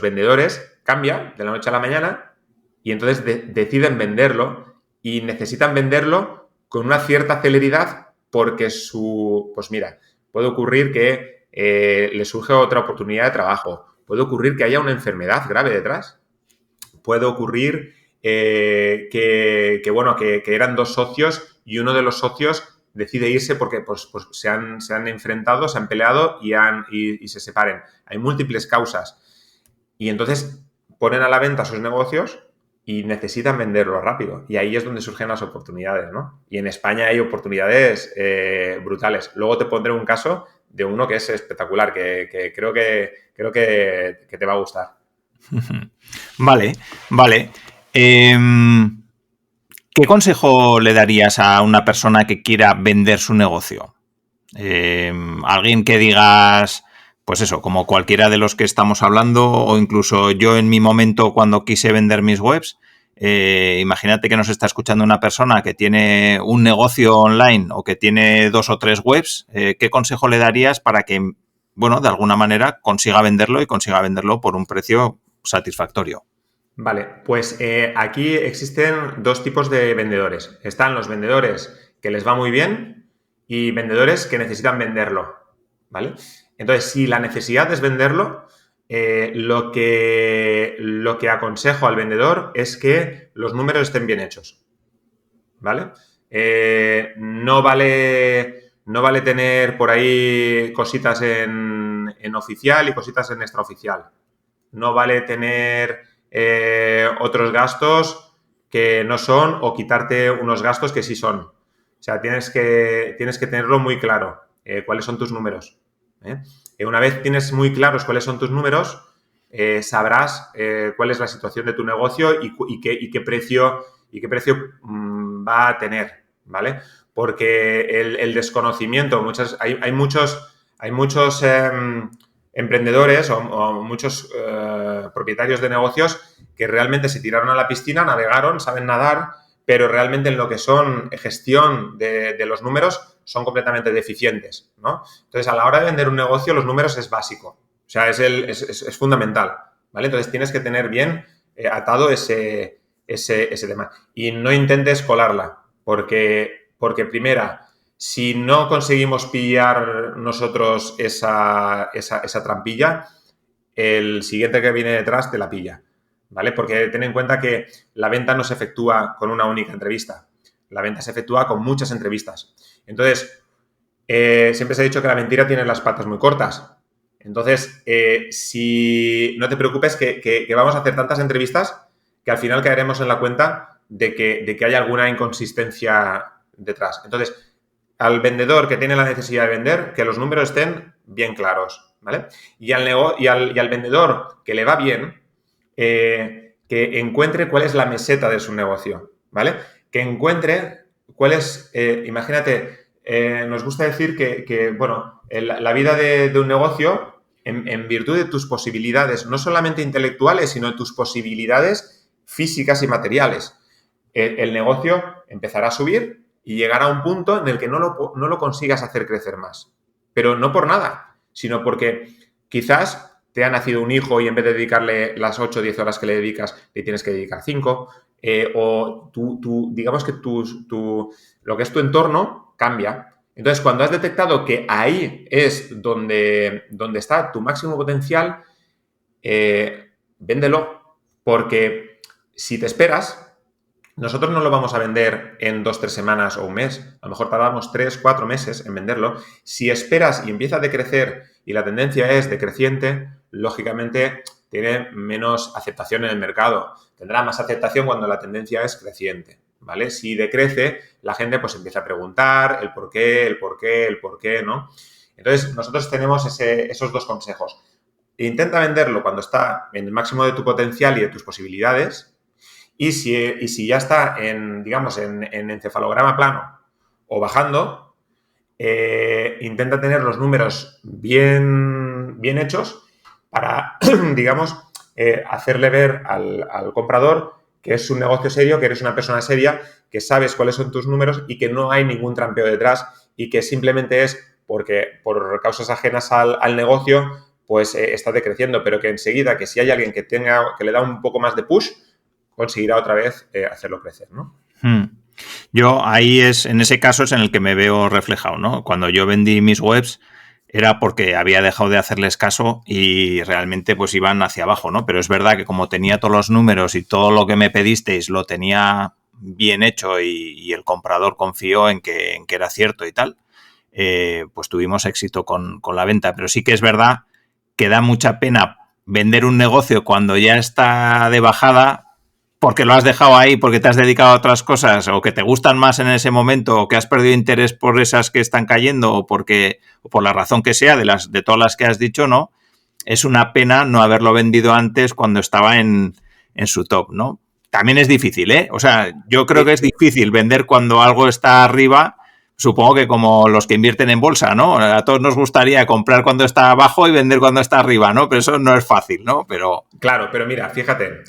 vendedores cambia de la noche a la mañana y entonces deciden venderlo y necesitan venderlo con una cierta celeridad porque pues mira, puede ocurrir que le surge otra oportunidad de trabajo, puede ocurrir que haya una enfermedad grave detrás, puede ocurrir que eran 2 socios y uno de los socios decide irse porque pues se han enfrentado, se han peleado y se separen. Hay múltiples causas. Y entonces ponen a la venta sus negocios y necesitan venderlo rápido. Y ahí es donde surgen las oportunidades, ¿no? Y en España hay oportunidades brutales. Luego te pondré un caso de uno que es espectacular, que creo que te va a gustar. Vale, vale. ¿Qué consejo le darías a una persona que quiera vender su negocio? Alguien que digas, pues eso, como cualquiera de los que estamos hablando, o incluso yo en mi momento cuando quise vender mis webs, imagínate que nos está escuchando una persona que tiene un negocio online o que tiene 2 o 3 webs, ¿qué consejo le darías para que, bueno, de alguna manera consiga venderlo y consiga venderlo por un precio satisfactorio? Vale, pues aquí existen 2 tipos de vendedores. Están los vendedores que les va muy bien y vendedores que necesitan venderlo, ¿vale? Entonces, si la necesidad es venderlo, lo que aconsejo al vendedor es que los números estén bien hechos, ¿vale? No vale tener por ahí cositas en oficial y cositas en extraoficial. No vale tener otros gastos que no son o quitarte unos gastos que sí son. O sea, tienes que tenerlo muy claro, cuáles son tus números. Una vez tienes muy claros cuáles son tus números, sabrás cuál es la situación de tu negocio y qué precio va a tener, ¿vale? Porque el desconocimiento, hay muchos emprendedores o muchos propietarios de negocios que realmente se tiraron a la piscina, navegaron, saben nadar, pero realmente en lo que son gestión de los números son completamente deficientes, ¿no? Entonces, a la hora de vender un negocio, los números es básico. O sea, es fundamental, ¿vale? Entonces, tienes que tener bien atado ese tema. Y no intentes colarla, porque primera, si no conseguimos pillar nosotros esa trampilla, el siguiente que viene detrás te la pilla, ¿vale? Porque ten en cuenta que la venta no se efectúa con una única entrevista. La venta se efectúa con muchas entrevistas. Entonces, siempre se ha dicho que la mentira tiene las patas muy cortas. Entonces, si no te preocupes que vamos a hacer tantas entrevistas que al final caeremos en la cuenta de que hay alguna inconsistencia detrás. Entonces, al vendedor que tiene la necesidad de vender, que los números estén bien claros, ¿vale? Y al vendedor que le va bien, que encuentre cuál es la meseta de su negocio, ¿vale? Que encuentre cuál es, imagínate, nos gusta decir que la vida de un negocio, en virtud de tus posibilidades, no solamente intelectuales, sino de tus posibilidades físicas y materiales. El negocio empezará a subir y llegará a un punto en el que no lo consigas hacer crecer más. Pero no por nada, sino porque quizás te ha nacido un hijo y en vez de dedicarle las 8 o 10 horas que le dedicas, le tienes que dedicar 5, o digamos que lo que es tu entorno cambia. Entonces, cuando has detectado que ahí es donde está tu máximo potencial, véndelo, porque si te esperas, nosotros no lo vamos a vender en 2, 3 semanas o un mes. A lo mejor tardamos 3, 4 meses en venderlo. Si esperas y empieza a decrecer y la tendencia es decreciente, lógicamente tiene menos aceptación en el mercado. Tendrá más aceptación cuando la tendencia es creciente, ¿vale? Si decrece, la gente pues empieza a preguntar el por qué, ¿no? Entonces, nosotros tenemos esos dos consejos. Intenta venderlo cuando está en el máximo de tu potencial y de tus posibilidades. Y si ya está digamos, en encefalograma plano o bajando, intenta tener los números bien hechos para, digamos, hacerle ver al comprador que es un negocio serio, que eres una persona seria, que sabes cuáles son tus números y que no hay ningún trampeo detrás y que simplemente es porque por causas ajenas al negocio, pues está decreciendo, pero que enseguida, que si hay alguien que le da un poco más de push, conseguirá otra vez hacerlo crecer, ¿no? Yo ahí en ese caso es en el que me veo reflejado, ¿no? Cuando yo vendí mis webs era porque había dejado de hacerles caso y realmente pues iban hacia abajo, ¿no? Pero es verdad que como tenía todos los números y todo lo que me pedisteis lo tenía bien hecho y el comprador confió en que era cierto y tal, pues tuvimos éxito con la venta. Pero sí que es verdad que da mucha pena vender un negocio cuando ya está de bajada porque lo has dejado ahí, porque te has dedicado a otras cosas o que te gustan más en ese momento o que has perdido interés por esas que están cayendo o por la razón que sea de todas las que has dicho, ¿no? Es una pena no haberlo vendido antes cuando estaba en su top, ¿no? También es difícil, ¿eh? O sea, yo creo que es difícil vender cuando algo está arriba. Supongo que como los que invierten en bolsa, ¿no? A todos nos gustaría comprar cuando está abajo y vender cuando está arriba, ¿no? Pero eso no es fácil, ¿no? Claro, pero mira, fíjate,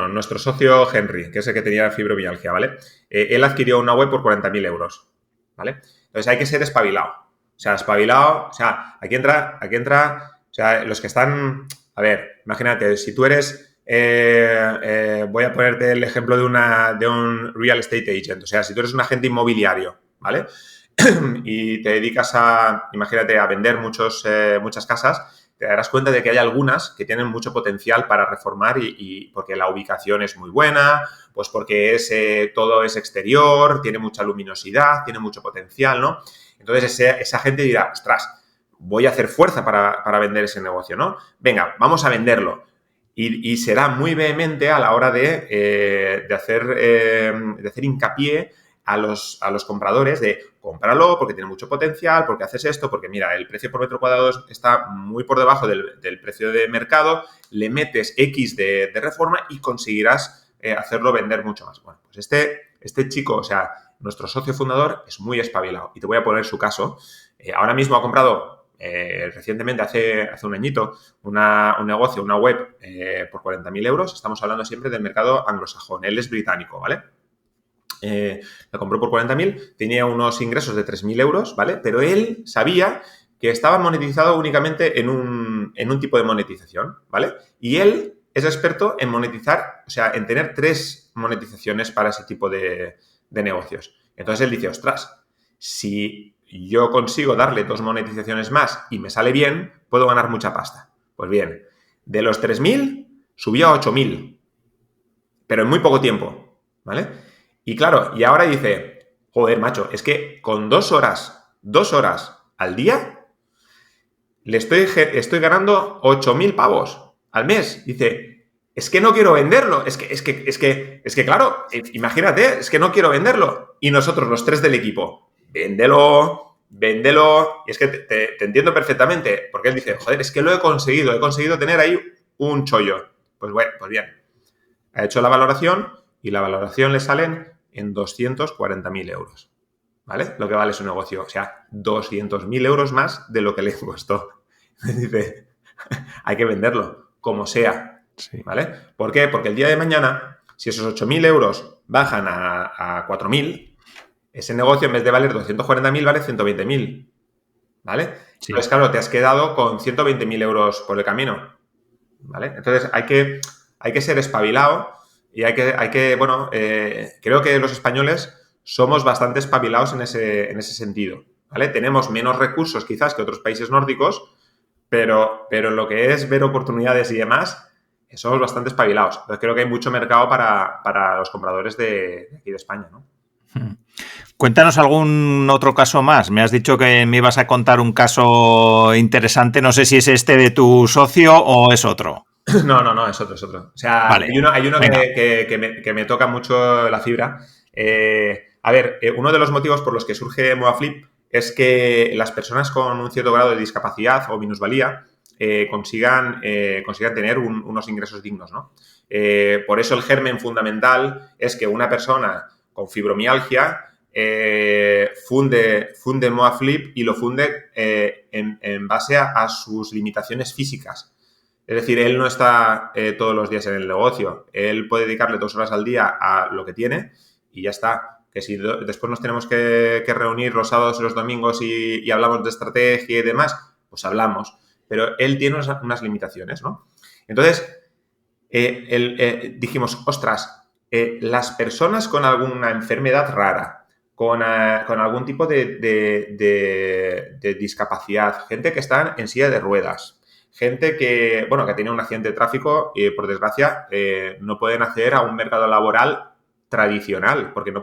nuestro socio Henry, que es el que tenía fibromialgia, ¿vale? Él adquirió una web por 40.000 euros, ¿vale? Entonces hay que ser espabilado. O sea, aquí entra, o sea, los que están, a ver, imagínate, si tú eres, voy a ponerte el ejemplo de un real estate agent, o sea, si tú eres un agente inmobiliario, ¿vale? Y te dedicas imagínate, a vender muchas casas, te darás cuenta de que hay algunas que tienen mucho potencial para reformar y porque la ubicación es muy buena, pues porque todo es exterior, tiene mucha luminosidad, tiene mucho potencial, ¿no? Entonces esa gente dirá, ostras, voy a hacer fuerza para vender ese negocio, ¿no? Venga, vamos a venderlo. Y será muy vehemente a la hora de hacer hincapié a los compradores de cómpralo porque tiene mucho potencial, porque haces esto, porque mira, el precio por metro cuadrado está muy por debajo del precio de mercado, le metes X de reforma y conseguirás hacerlo vender mucho más. Bueno, pues este chico, o sea, nuestro socio fundador es muy espabilado y te voy a poner su caso. Ahora mismo ha comprado recientemente, hace un añito, un negocio, una web por 40.000 euros. Estamos hablando siempre del mercado anglosajón. Él es británico, ¿vale? La compró por 40.000, tenía unos ingresos de 3.000 euros, ¿vale? Pero él sabía que estaba monetizado únicamente en un tipo de monetización, ¿vale? Y él es experto en monetizar, o sea, en tener 3 monetizaciones para ese tipo de negocios. Entonces él dice, ostras, si yo consigo darle 2 monetizaciones más y me sale bien, puedo ganar mucha pasta. Pues bien, de los 3.000 subió a 8.000, pero en muy poco tiempo, ¿vale? Y claro, y ahora dice, joder, macho, es que con 2 horas al día, le estoy ganando 8.000 pavos al mes. Dice, es que no quiero venderlo. Es que claro, imagínate, es que no quiero venderlo. Y nosotros, los 3 del equipo, véndelo. Y es que te entiendo perfectamente, porque él dice, joder, es que lo he conseguido tener ahí un chollo. Pues bueno, pues bien. Ha hecho la valoración y la valoración le salen en 240.000 euros, ¿vale? Lo que vale su negocio. O sea, 200.000 euros más de lo que le costó. Me dice, hay que venderlo, como sea, ¿vale? ¿Por qué? Porque el día de mañana, si esos 8.000 euros bajan a 4.000, ese negocio en vez de valer 240.000 vale 120.000, ¿vale? Sí. Entonces, claro, te has quedado con 120.000 euros por el camino, ¿vale? Entonces, hay que ser espabilado y bueno, creo que los españoles somos bastante espabilados en ese sentido, ¿vale? Tenemos menos recursos quizás que otros países nórdicos, pero lo que es ver oportunidades y demás, somos bastante espabilados. Entonces, creo que hay mucho mercado para los compradores de aquí de España, ¿no? Cuéntanos algún otro caso más. Me has dicho que me ibas a contar un caso interesante. No sé si es este de tu socio o es otro. No, es otro, es otro. O sea, Vale, hay uno venga. que me toca mucho la fibra. A ver, uno de los motivos por los que surge Moaflip es que las personas con un cierto grado de discapacidad o minusvalía consigan tener unos ingresos dignos, ¿no? Por eso el germen fundamental es que una persona con fibromialgia funde Moaflip y lo funde en base a sus limitaciones físicas. Es decir, él no está todos los días en el negocio. Él puede dedicarle 2 horas al día a lo que tiene y ya está. Que si después nos tenemos que reunir los sábados y los domingos y hablamos de estrategia y demás, pues hablamos. Pero él tiene unas limitaciones, ¿no? Entonces, dijimos, ostras, las personas con alguna enfermedad rara, con algún tipo de discapacidad, gente que está en silla de ruedas, gente que, bueno, que tiene un accidente de tráfico y, por desgracia, no pueden acceder a un mercado laboral tradicional, porque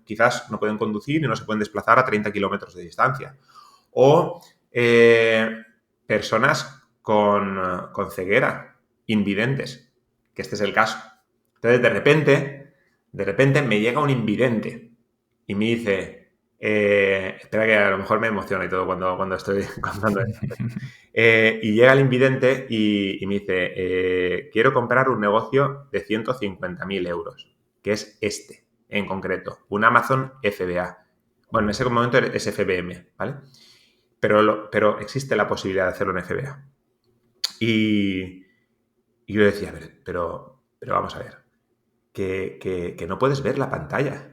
quizás no pueden conducir y no se pueden desplazar a 30 kilómetros de distancia. O personas con ceguera, invidentes, que este es el caso. Entonces, de repente me llega un invidente y me dice, espera que a lo mejor me emociona y todo cuando estoy contando esto. Y llega el invidente y me dice, quiero comprar un negocio de 150.000 euros, que es este en concreto, un Amazon FBA. Bueno, en ese momento es FBM, ¿vale? Pero existe la posibilidad de hacerlo en FBA. Y yo le decía, a ver, pero vamos a ver, que no puedes ver la pantalla.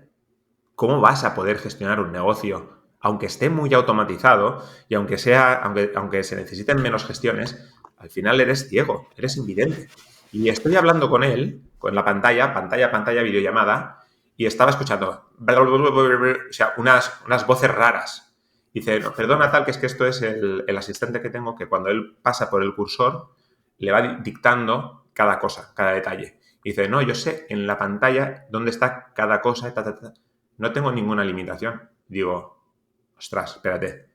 ¿Cómo vas a poder gestionar un negocio, aunque esté muy automatizado y aunque se necesiten menos gestiones? Al final eres ciego, eres invidente. Y estoy hablando con él, con la pantalla, videollamada, y estaba escuchando, o sea, unas voces raras. Dice, no, perdona tal, que es que esto es el asistente que tengo, que cuando él pasa por el cursor, le va dictando cada cosa, cada detalle. Y dice, no, yo sé en la pantalla dónde está cada cosa, no tengo ninguna limitación. Digo, ostras, espérate.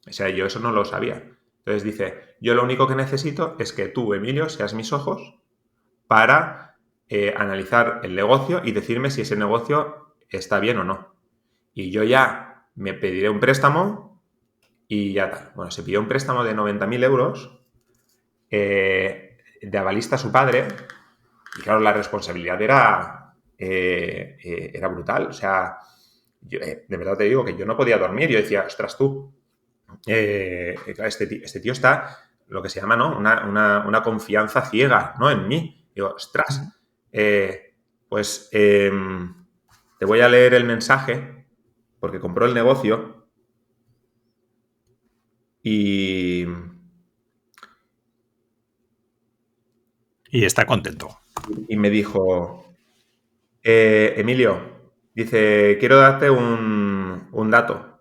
O sea, yo eso no lo sabía. Entonces dice, yo lo único que necesito es que tú, Emilio, seas mis ojos para analizar el negocio y decirme si ese negocio está bien o no. Y yo ya me pediré un préstamo y ya tal. Bueno, se pidió un préstamo de 90.000 euros de avalista a su padre y claro, la responsabilidad era brutal. O sea, yo, de verdad te digo que yo no podía dormir. Yo decía, ostras, tú, este tío está, lo que se llama, ¿no? Una confianza ciega, ¿no? En mí. Digo, ostras, pues te voy a leer el mensaje porque compró el negocio y Está contento. me dijo, Emilio, dice, quiero darte un dato.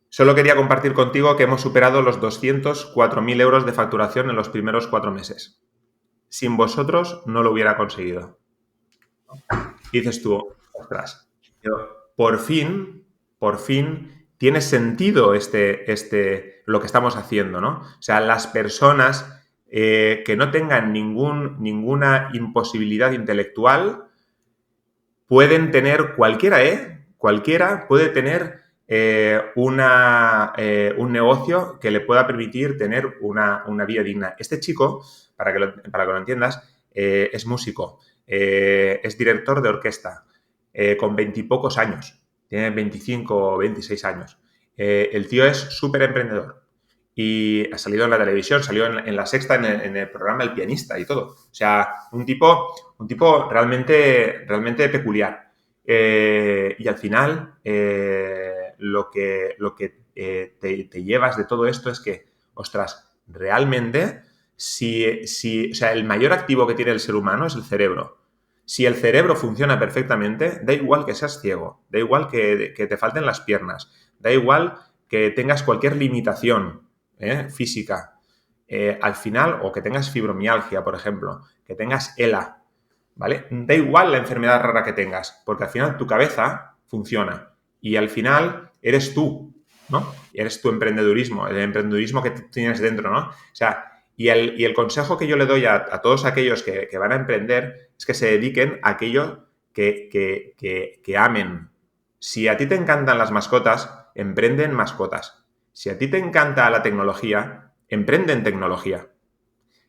Solo quería compartir contigo que hemos superado los 204.000 euros de facturación en los primeros 4 meses. Sin vosotros no lo hubiera conseguido. Y dices tú, ostras, por fin, tiene sentido lo que estamos haciendo, ¿no? O sea, las personas que no tengan ninguna imposibilidad intelectual pueden tener, cualquiera puede tener un negocio que le pueda permitir tener una vida digna. Este chico, para que lo entiendas, es músico, es director de orquesta, con 20 y pocos años, tiene 25 o 26 años. El tío es súper emprendedor y ha salido en la televisión, salió en La Sexta, en el programa El Pianista y todo. O sea, un tipo realmente peculiar. Y al final te llevas de todo esto es que, ostras, realmente, o sea, el mayor activo que tiene el ser humano es el cerebro. Si el cerebro funciona perfectamente, da igual que seas ciego, da igual que te falten las piernas, da igual que tengas cualquier limitación física, al final, o que tengas fibromialgia, por ejemplo, que tengas ELA, ¿vale? Da igual la enfermedad rara que tengas, porque al final tu cabeza funciona y al final eres tú, ¿no? Eres tu emprendedurismo, el emprendedurismo que tienes dentro, ¿no? O sea, y el consejo que yo le doy a todos aquellos que van a emprender es que se dediquen a aquello que amen. Si a ti te encantan las mascotas, emprende en mascotas. Si a ti te encanta la tecnología, emprende en tecnología.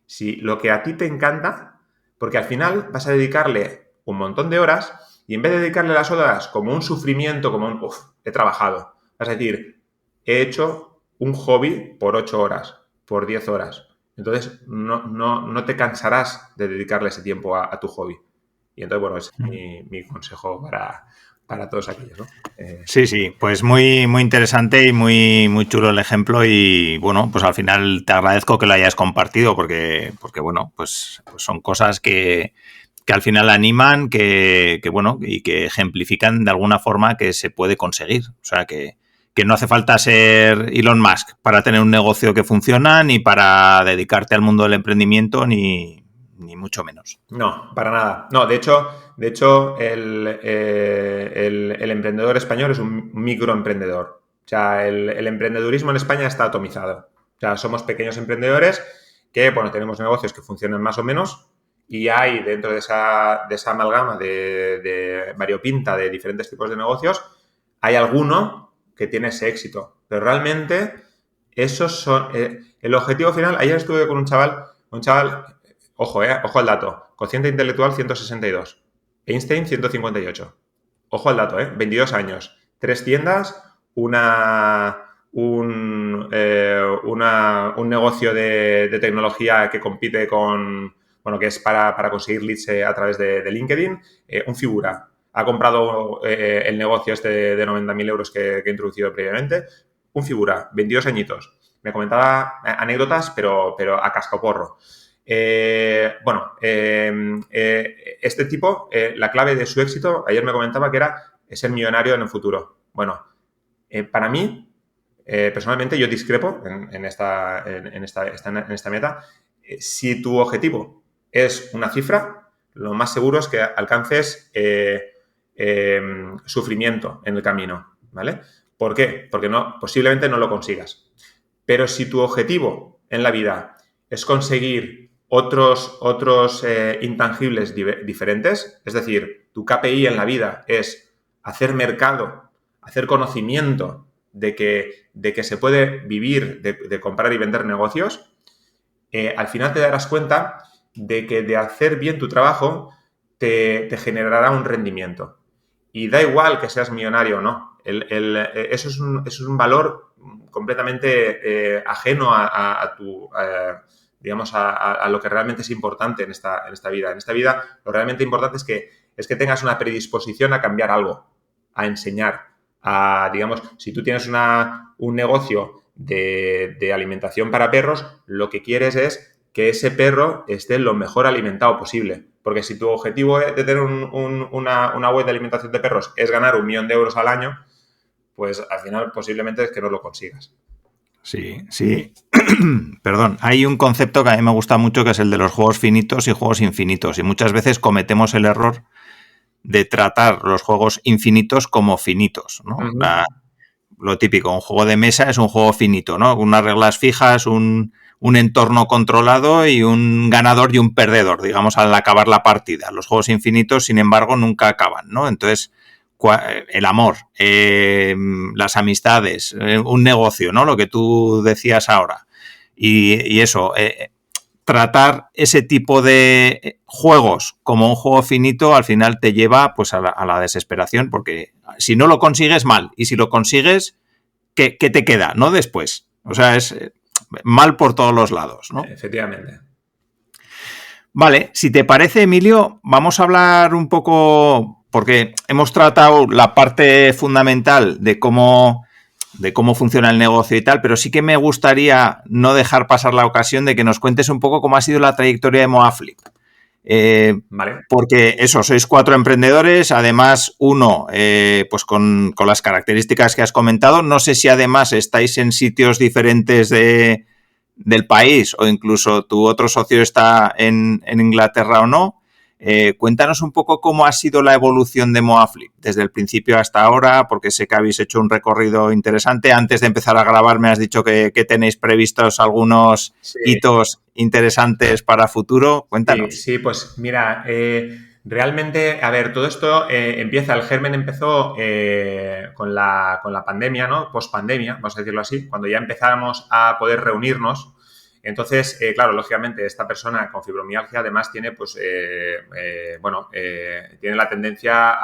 Si lo que a ti te encanta, porque al final vas a dedicarle un montón de horas y en vez de dedicarle las horas como un sufrimiento, como un, he trabajado, vas a decir, he hecho un hobby por 8 horas, por 10 horas. Entonces, no te cansarás de dedicarle ese tiempo a tu hobby. Y entonces, bueno, es mi consejo para todos aquellos, ¿no? Sí, pues muy, muy interesante y muy, muy chulo el ejemplo y bueno, pues al final te agradezco que lo hayas compartido porque bueno, pues son cosas que al final animan, que bueno, y que ejemplifican de alguna forma que se puede conseguir. O sea, que no hace falta ser Elon Musk para tener un negocio que funciona ni para dedicarte al mundo del emprendimiento ni mucho menos. No, para nada. No, de hecho el emprendedor español es un microemprendedor. O sea, el emprendedurismo en España está atomizado. O sea, somos pequeños emprendedores que, bueno, tenemos negocios que funcionan más o menos y hay dentro de esa amalgama de variopinta de diferentes tipos de negocios, hay alguno que tiene ese éxito. Pero realmente, esos son... el objetivo final... Ayer estuve con un chaval... Ojo al dato. Cociente intelectual 162. Einstein 158. Ojo al dato, 22 años. 3 tiendas, un negocio de tecnología que compite con... Bueno, que es para conseguir leads a través de LinkedIn. Un figura. Ha comprado el negocio este de 90.000 euros que he introducido previamente. Un figura, 22 añitos. Me comentaba anécdotas, pero a cascoporro. Este tipo, la clave de su éxito, ayer me comentaba que era ser millonario en el futuro. Bueno, para mí, personalmente, yo discrepo en esta meta. Si tu objetivo es una cifra, lo más seguro es que alcances sufrimiento en el camino, ¿vale? ¿Por qué? Porque posiblemente no lo consigas. Pero si tu objetivo en la vida es conseguir otros intangibles diferentes, es decir, tu KPI en la vida es hacer mercado, hacer conocimiento de que se puede vivir de comprar y vender negocios, al final te darás cuenta de que de hacer bien tu trabajo te generará un rendimiento. Y da igual que seas millonario o no. Eso es un valor completamente ajeno a lo que realmente es importante en esta vida. En esta vida lo realmente importante es que tengas una predisposición a cambiar algo, a enseñar, si tú tienes un negocio de alimentación para perros, lo que quieres es que ese perro esté lo mejor alimentado posible. Porque si tu objetivo de tener una web de alimentación de perros es ganar 1 millón de euros al año, pues al final posiblemente es que no lo consigas. Sí. Perdón, hay un concepto que a mí me gusta mucho que es el de los juegos finitos y juegos infinitos. Y muchas veces cometemos el error de tratar los juegos infinitos como finitos, ¿no? Uh-huh. Lo típico, un juego de mesa es un juego finito, ¿no? Unas reglas fijas, un entorno controlado y un ganador y un perdedor, digamos, al acabar la partida. Los juegos infinitos, sin embargo, nunca acaban, ¿no? Entonces, el amor, las amistades, un negocio, ¿no? Lo que tú decías ahora. Y eso, tratar ese tipo de juegos como un juego finito al final te lleva pues a la desesperación, porque si no lo consigues, mal. Y si lo consigues, ¿qué te queda, no? Después. O sea, es mal por todos los lados, ¿no? Efectivamente. Vale, si te parece, Emilio, vamos a hablar un poco porque hemos tratado la parte fundamental de cómo funciona el negocio y tal, pero sí que me gustaría no dejar pasar la ocasión de que nos cuentes un poco cómo ha sido la trayectoria de Moaflip. Vale. Porque eso, sois 4 emprendedores, además uno pues con las características que has comentado. No sé si además estáis en sitios diferentes del país o incluso tu otro socio está en Inglaterra o no. Cuéntanos un poco cómo ha sido la evolución de Moaflip desde el principio hasta ahora, porque sé que habéis hecho un recorrido interesante. Antes de empezar a grabar me has dicho que tenéis previstos algunos hitos interesantes para futuro. Cuéntanos. Sí, pues mira, realmente, a ver, todo esto el germen empezó con la pandemia, ¿no? Post-pandemia, vamos a decirlo así, cuando ya empezábamos a poder reunirnos. Entonces, claro, lógicamente, esta persona con fibromialgia además tiene, pues, tiene la tendencia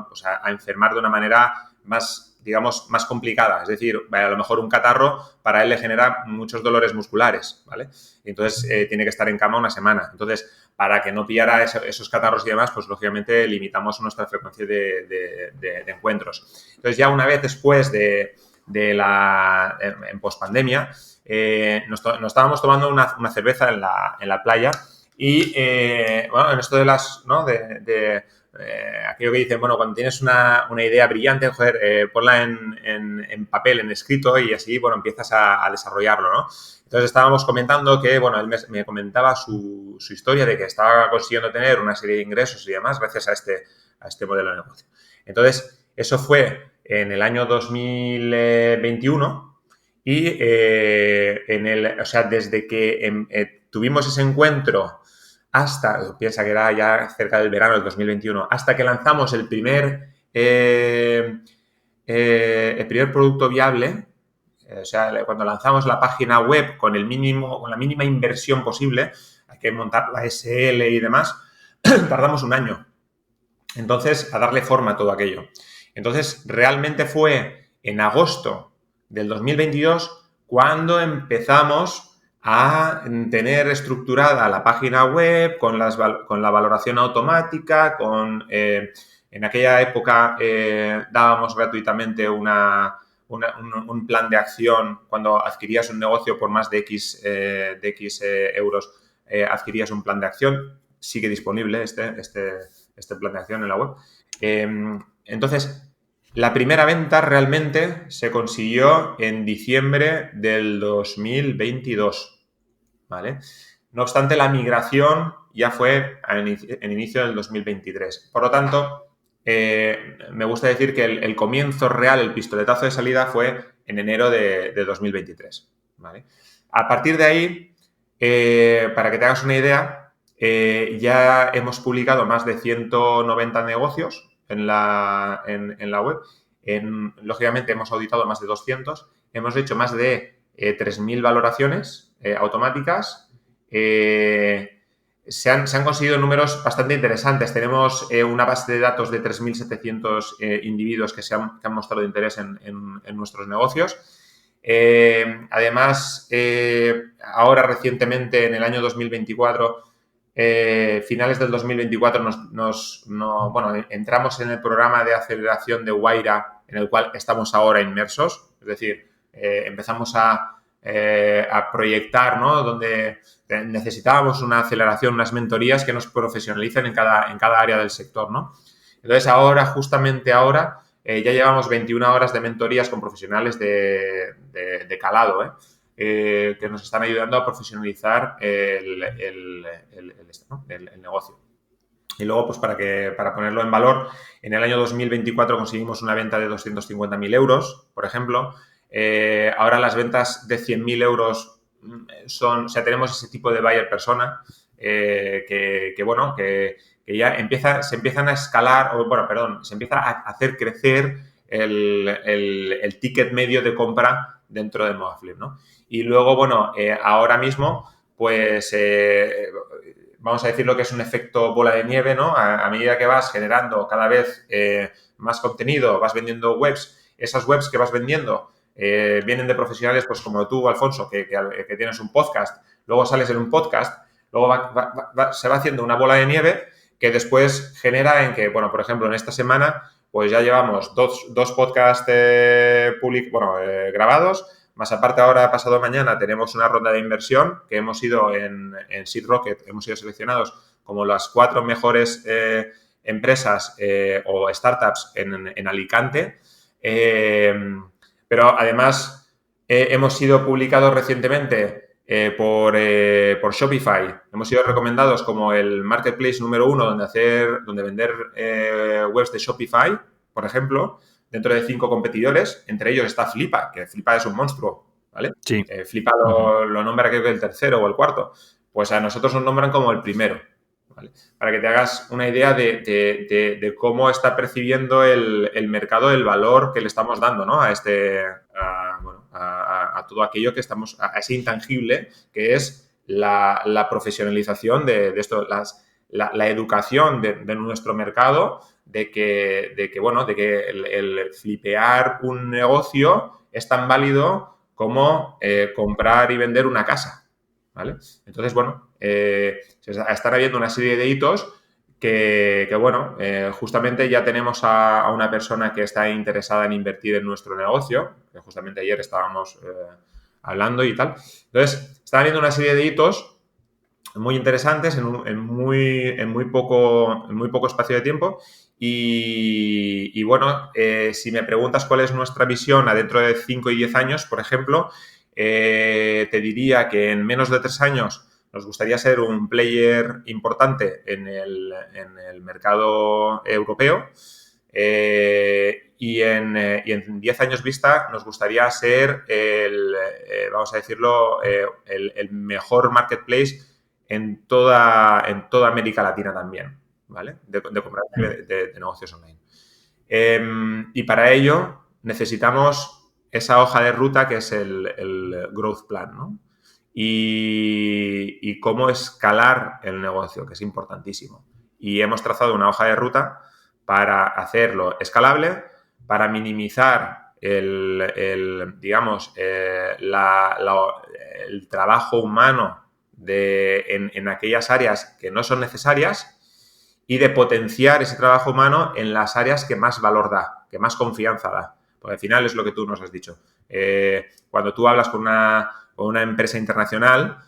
pues a enfermar de una manera más, digamos, más complicada. Es decir, a lo mejor un catarro para él le genera muchos dolores musculares, ¿vale? Entonces, tiene que estar en cama una semana. Entonces, para que no pillara esos catarros y demás, pues, lógicamente, limitamos nuestra frecuencia de encuentros. Entonces, ya una vez después en pospandemia, nos estábamos tomando una cerveza en la playa y, bueno, en esto de las, ¿no? Aquello que dicen, bueno, cuando tienes una idea brillante, joder, ponla en papel, en escrito y así, bueno, empiezas a desarrollarlo, ¿no? Entonces estábamos comentando que, bueno, él me comentaba su historia de que estaba consiguiendo tener una serie de ingresos y demás gracias a este modelo de negocio. Entonces, eso fue en el año 2021 y desde que tuvimos ese encuentro piensa que era ya cerca del verano del 2021, hasta que lanzamos el primer producto viable, o sea, cuando lanzamos la página web con la mínima inversión posible, hay que montar la SL y demás, tardamos un año. Entonces, a darle forma a todo aquello. Entonces, realmente fue en agosto del 2022 cuando empezamos a tener estructurada la página web con la valoración automática, en aquella época dábamos gratuitamente un plan de acción cuando adquirías un negocio por más de X euros, adquirías un plan de acción. Sigue disponible este plan de acción en la web. Entonces, la primera venta realmente se consiguió en diciembre del 2022, ¿vale? No obstante, la migración ya fue en inicio del 2023. Por lo tanto, me gusta decir que el comienzo real, el pistoletazo de salida fue en enero de 2023, ¿vale? A partir de ahí, para que te hagas una idea, ya hemos publicado más de 190 negocios en la web. Lógicamente, hemos auditado más de 200. Hemos hecho más de 3.000 valoraciones automáticas. Se han conseguido números bastante interesantes. Tenemos una base de datos de 3.700 individuos que han mostrado interés en nuestros negocios. Además, ahora recientemente, en el año 2024, finales del 2024, entramos en el programa de aceleración de Wayra, en el cual estamos ahora inmersos. Es decir, empezamos a proyectar, ¿no?, donde necesitábamos una aceleración, unas mentorías que nos profesionalicen en cada área del sector, ¿no? Entonces, justamente ahora, ya llevamos 21 horas de mentorías con profesionales de calado, que nos están ayudando a profesionalizar el negocio. Y luego, pues para ponerlo en valor, en el año 2024 conseguimos una venta de 250.000 euros, por ejemplo. Ahora las ventas de 100.000 euros tenemos ese tipo de buyer persona que ya se empiezan a escalar, se empieza a hacer crecer el ticket medio de compra dentro de Moaflip, ¿no? Y luego, ahora mismo, pues vamos a decir lo que es un efecto bola de nieve, ¿no? A medida que vas generando cada vez más contenido, vas vendiendo webs, esas webs que vas vendiendo vienen de profesionales, pues como tú, Alfonso, que tienes un podcast, luego sales en un podcast, luego se va haciendo una bola de nieve que después genera en que, bueno, por ejemplo, en esta semana, pues ya llevamos dos podcasts grabados, más aparte ahora, pasado mañana, tenemos una ronda de inversión que hemos ido en Seed Rocket, hemos sido seleccionados como las 4 mejores empresas o startups en Alicante. Pero además hemos sido publicados recientemente por Shopify. Hemos sido recomendados como el marketplace número 1 donde vender webs de Shopify, por ejemplo, dentro de 5 competidores. Entre ellos está Flipa, que Flipa es un monstruo, ¿vale? Sí. Flipa lo nombra, creo que el tercero o el cuarto. Pues a nosotros nos nombran como el primero, ¿vale? Para que te hagas una idea de cómo está percibiendo el mercado el valor que le estamos dando, ¿no? A todo aquello que estamos, a ese intangible que es la profesionalización de esto, la educación de nuestro mercado, de que el flipear un negocio es tan válido como comprar y vender una casa, ¿vale? Entonces, bueno, están habiendo una serie de hitos que justamente ya tenemos a una persona que está interesada en invertir en nuestro negocio, que justamente ayer estábamos hablando y tal. Entonces, están habiendo una serie de hitos muy interesantes en muy poco espacio de tiempo. Y bueno, si me preguntas cuál es nuestra visión a dentro de 5 y 10 años, por ejemplo, te diría que en menos de 3 años nos gustaría ser un player importante en el mercado europeo y en 10 años vista nos gustaría ser vamos a decirlo, el mejor marketplace en toda América Latina también, ¿vale? De comprar de negocios online. Y para ello necesitamos esa hoja de ruta que es el growth plan, ¿no? Y cómo escalar el negocio, que es importantísimo. Y hemos trazado una hoja de ruta para hacerlo escalable, para minimizar el trabajo humano en aquellas áreas que no son necesarias y de potenciar ese trabajo humano en las áreas que más valor da, que más confianza da. Porque al final es lo que tú nos has dicho. Cuando tú hablas con una empresa internacional,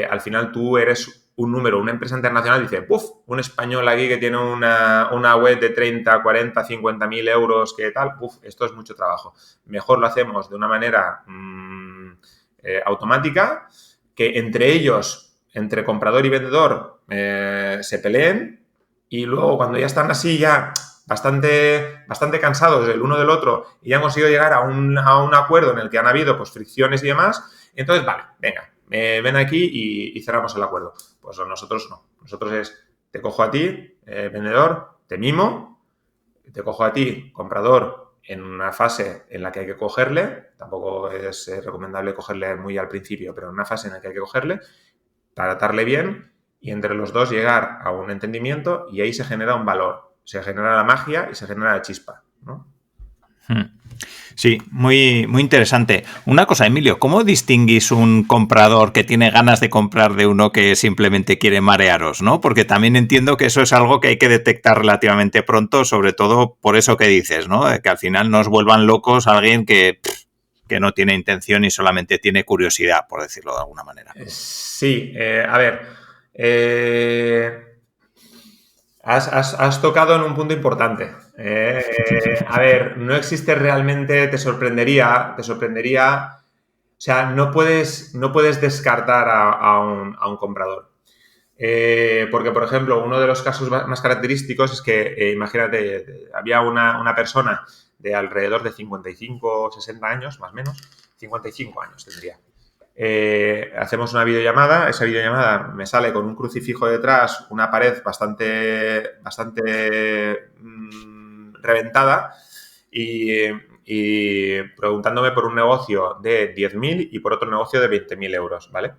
al final tú eres un número. Una empresa internacional dice, ¡puf! Un español aquí que tiene una web de 30, 40, 50 mil euros, ¿qué tal? ¡Puf! Esto es mucho trabajo. Mejor lo hacemos de una manera automática, que entre ellos, entre comprador y vendedor, se peleen y luego cuando ya están así ya bastante cansados el uno del otro y ya han conseguido llegar a un acuerdo en el que han habido pues fricciones y demás, entonces vale, venga, ven aquí y cerramos el acuerdo. Pues nosotros no. Nosotros te cojo a ti, vendedor, te mimo, te cojo a ti, comprador, en una fase en la que hay que cogerle, tampoco es recomendable cogerle muy al principio, pero en una fase en la que hay que cogerle, tratarle bien y entre los dos llegar a un entendimiento y ahí se genera un valor, se genera la magia y se genera la chispa, ¿no? Sí, muy, muy interesante. Una cosa, Emilio, ¿cómo distinguís un comprador que tiene ganas de comprar de uno que simplemente quiere marearos, ¿no? Porque también entiendo que eso es algo que hay que detectar relativamente pronto, sobre todo por eso que dices, ¿no? Que al final nos vuelvan locos a alguien que no tiene intención y solamente tiene curiosidad, por decirlo de alguna manera. Sí, a ver, has tocado en un punto importante. A ver, no existe realmente, te sorprendería, o sea, no puedes descartar a un comprador. Porque, por ejemplo, uno de los casos más característicos es que, imagínate, había una persona de alrededor de 55 o 60 años, más o menos, 55 años tendría. Hacemos una videollamada, esa videollamada me sale con un crucifijo detrás, una pared bastante reventada y preguntándome por un negocio de 10.000 y por otro negocio de 20.000 euros, ¿vale?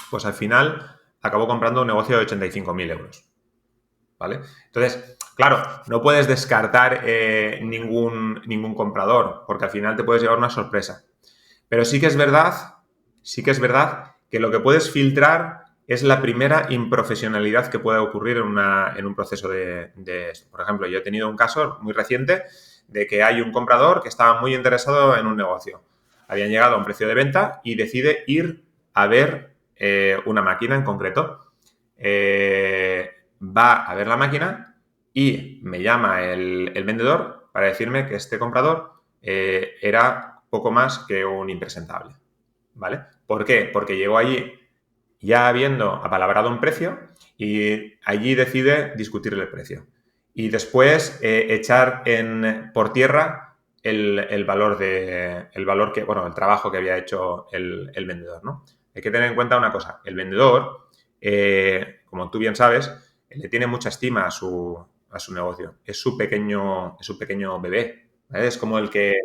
Pues al final acabó comprando un negocio de 85.000 euros, ¿vale? Entonces, claro, no puedes descartar ningún comprador porque al final te puedes llevar una sorpresa. Pero sí que es verdad que lo que puedes filtrar es la primera improfesionalidad que puede ocurrir en un proceso de esto. Por ejemplo, yo he tenido un caso muy reciente de que hay un comprador que estaba muy interesado en un negocio. Habían llegado a un precio de venta y decide ir a ver una máquina en concreto. Va a ver la máquina y me llama el vendedor para decirme que este comprador era poco más que un impresentable, ¿vale? ¿Por qué? Porque llegó allí ya habiendo apalabrado un precio y allí decide discutirle el precio. Y después echar por tierra el valor el trabajo que había hecho el vendedor, ¿no? Hay que tener en cuenta una cosa. El vendedor, como tú bien sabes, le tiene mucha estima a su negocio. Es su pequeño bebé, ¿vale? Es como el que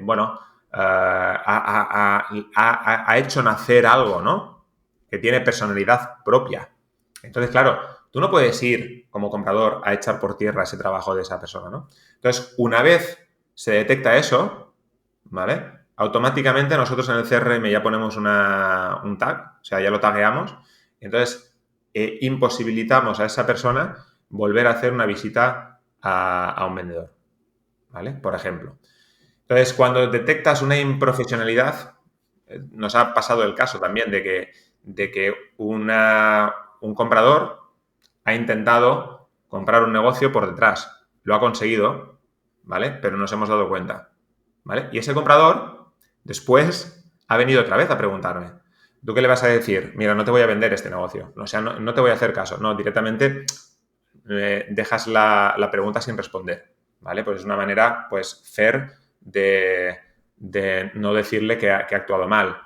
bueno, ha hecho nacer algo, ¿no? Que tiene personalidad propia. Entonces, claro, tú no puedes ir como comprador a echar por tierra ese trabajo de esa persona, ¿no? Entonces, una vez se detecta eso, ¿vale? Automáticamente nosotros en el CRM ya ponemos un tag, o sea, ya lo tagueamos. Entonces, imposibilitamos a esa persona volver a hacer una visita a un vendedor, ¿vale? Por ejemplo. Entonces, cuando detectas una improfesionalidad, nos ha pasado el caso también de que un comprador ha intentado comprar un negocio por detrás. Lo ha conseguido, ¿vale? Pero nos hemos dado cuenta, ¿vale? Y ese comprador después ha venido otra vez a preguntarme, ¿tú qué le vas a decir? Mira, no te voy a vender este negocio. O sea, no te voy a hacer caso. No, directamente dejas la pregunta sin responder, ¿vale? Pues es una manera, pues, fair de no decirle que ha actuado mal.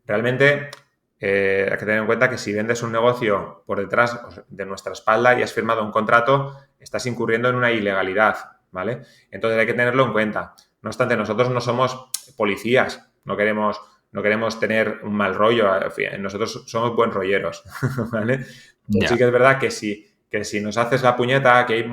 Realmente hay que tener en cuenta que si vendes un negocio por detrás de nuestra espalda y has firmado un contrato, estás incurriendo en una ilegalidad, ¿vale? Entonces hay que tenerlo en cuenta. No obstante, nosotros no somos policías, no queremos tener un mal rollo, nosotros somos buen rolleros, ¿vale? Pero sí que es verdad que si nos haces la puñeta, aquí hay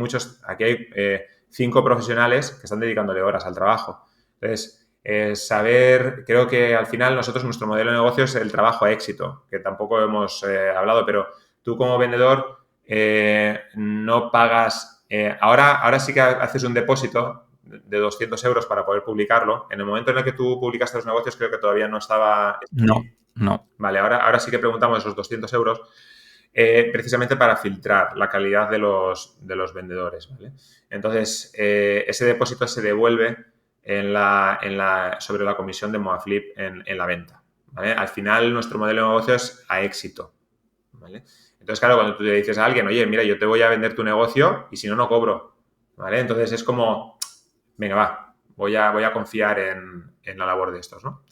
5 profesionales que están dedicándole horas al trabajo. Entonces, creo que al final nuestro modelo de negocio es el trabajo a éxito, que tampoco hemos hablado, pero tú como vendedor no pagas, ahora sí que haces un depósito de 200 euros para poder publicarlo. En el momento en el que tú publicaste los negocios creo que todavía no estaba... No. Vale, ahora sí que preguntamos esos 200 euros precisamente para filtrar la calidad de los vendedores, ¿vale? Entonces, ese depósito se devuelve sobre la comisión de Moaflip en la venta, ¿vale? Al final, nuestro modelo de negocio es a éxito, ¿vale? Entonces, claro, cuando tú le dices a alguien, oye, mira, yo te voy a vender tu negocio y si no, no cobro, ¿vale? Entonces, es como, venga, va, voy a confiar en la labor de estos, ¿no?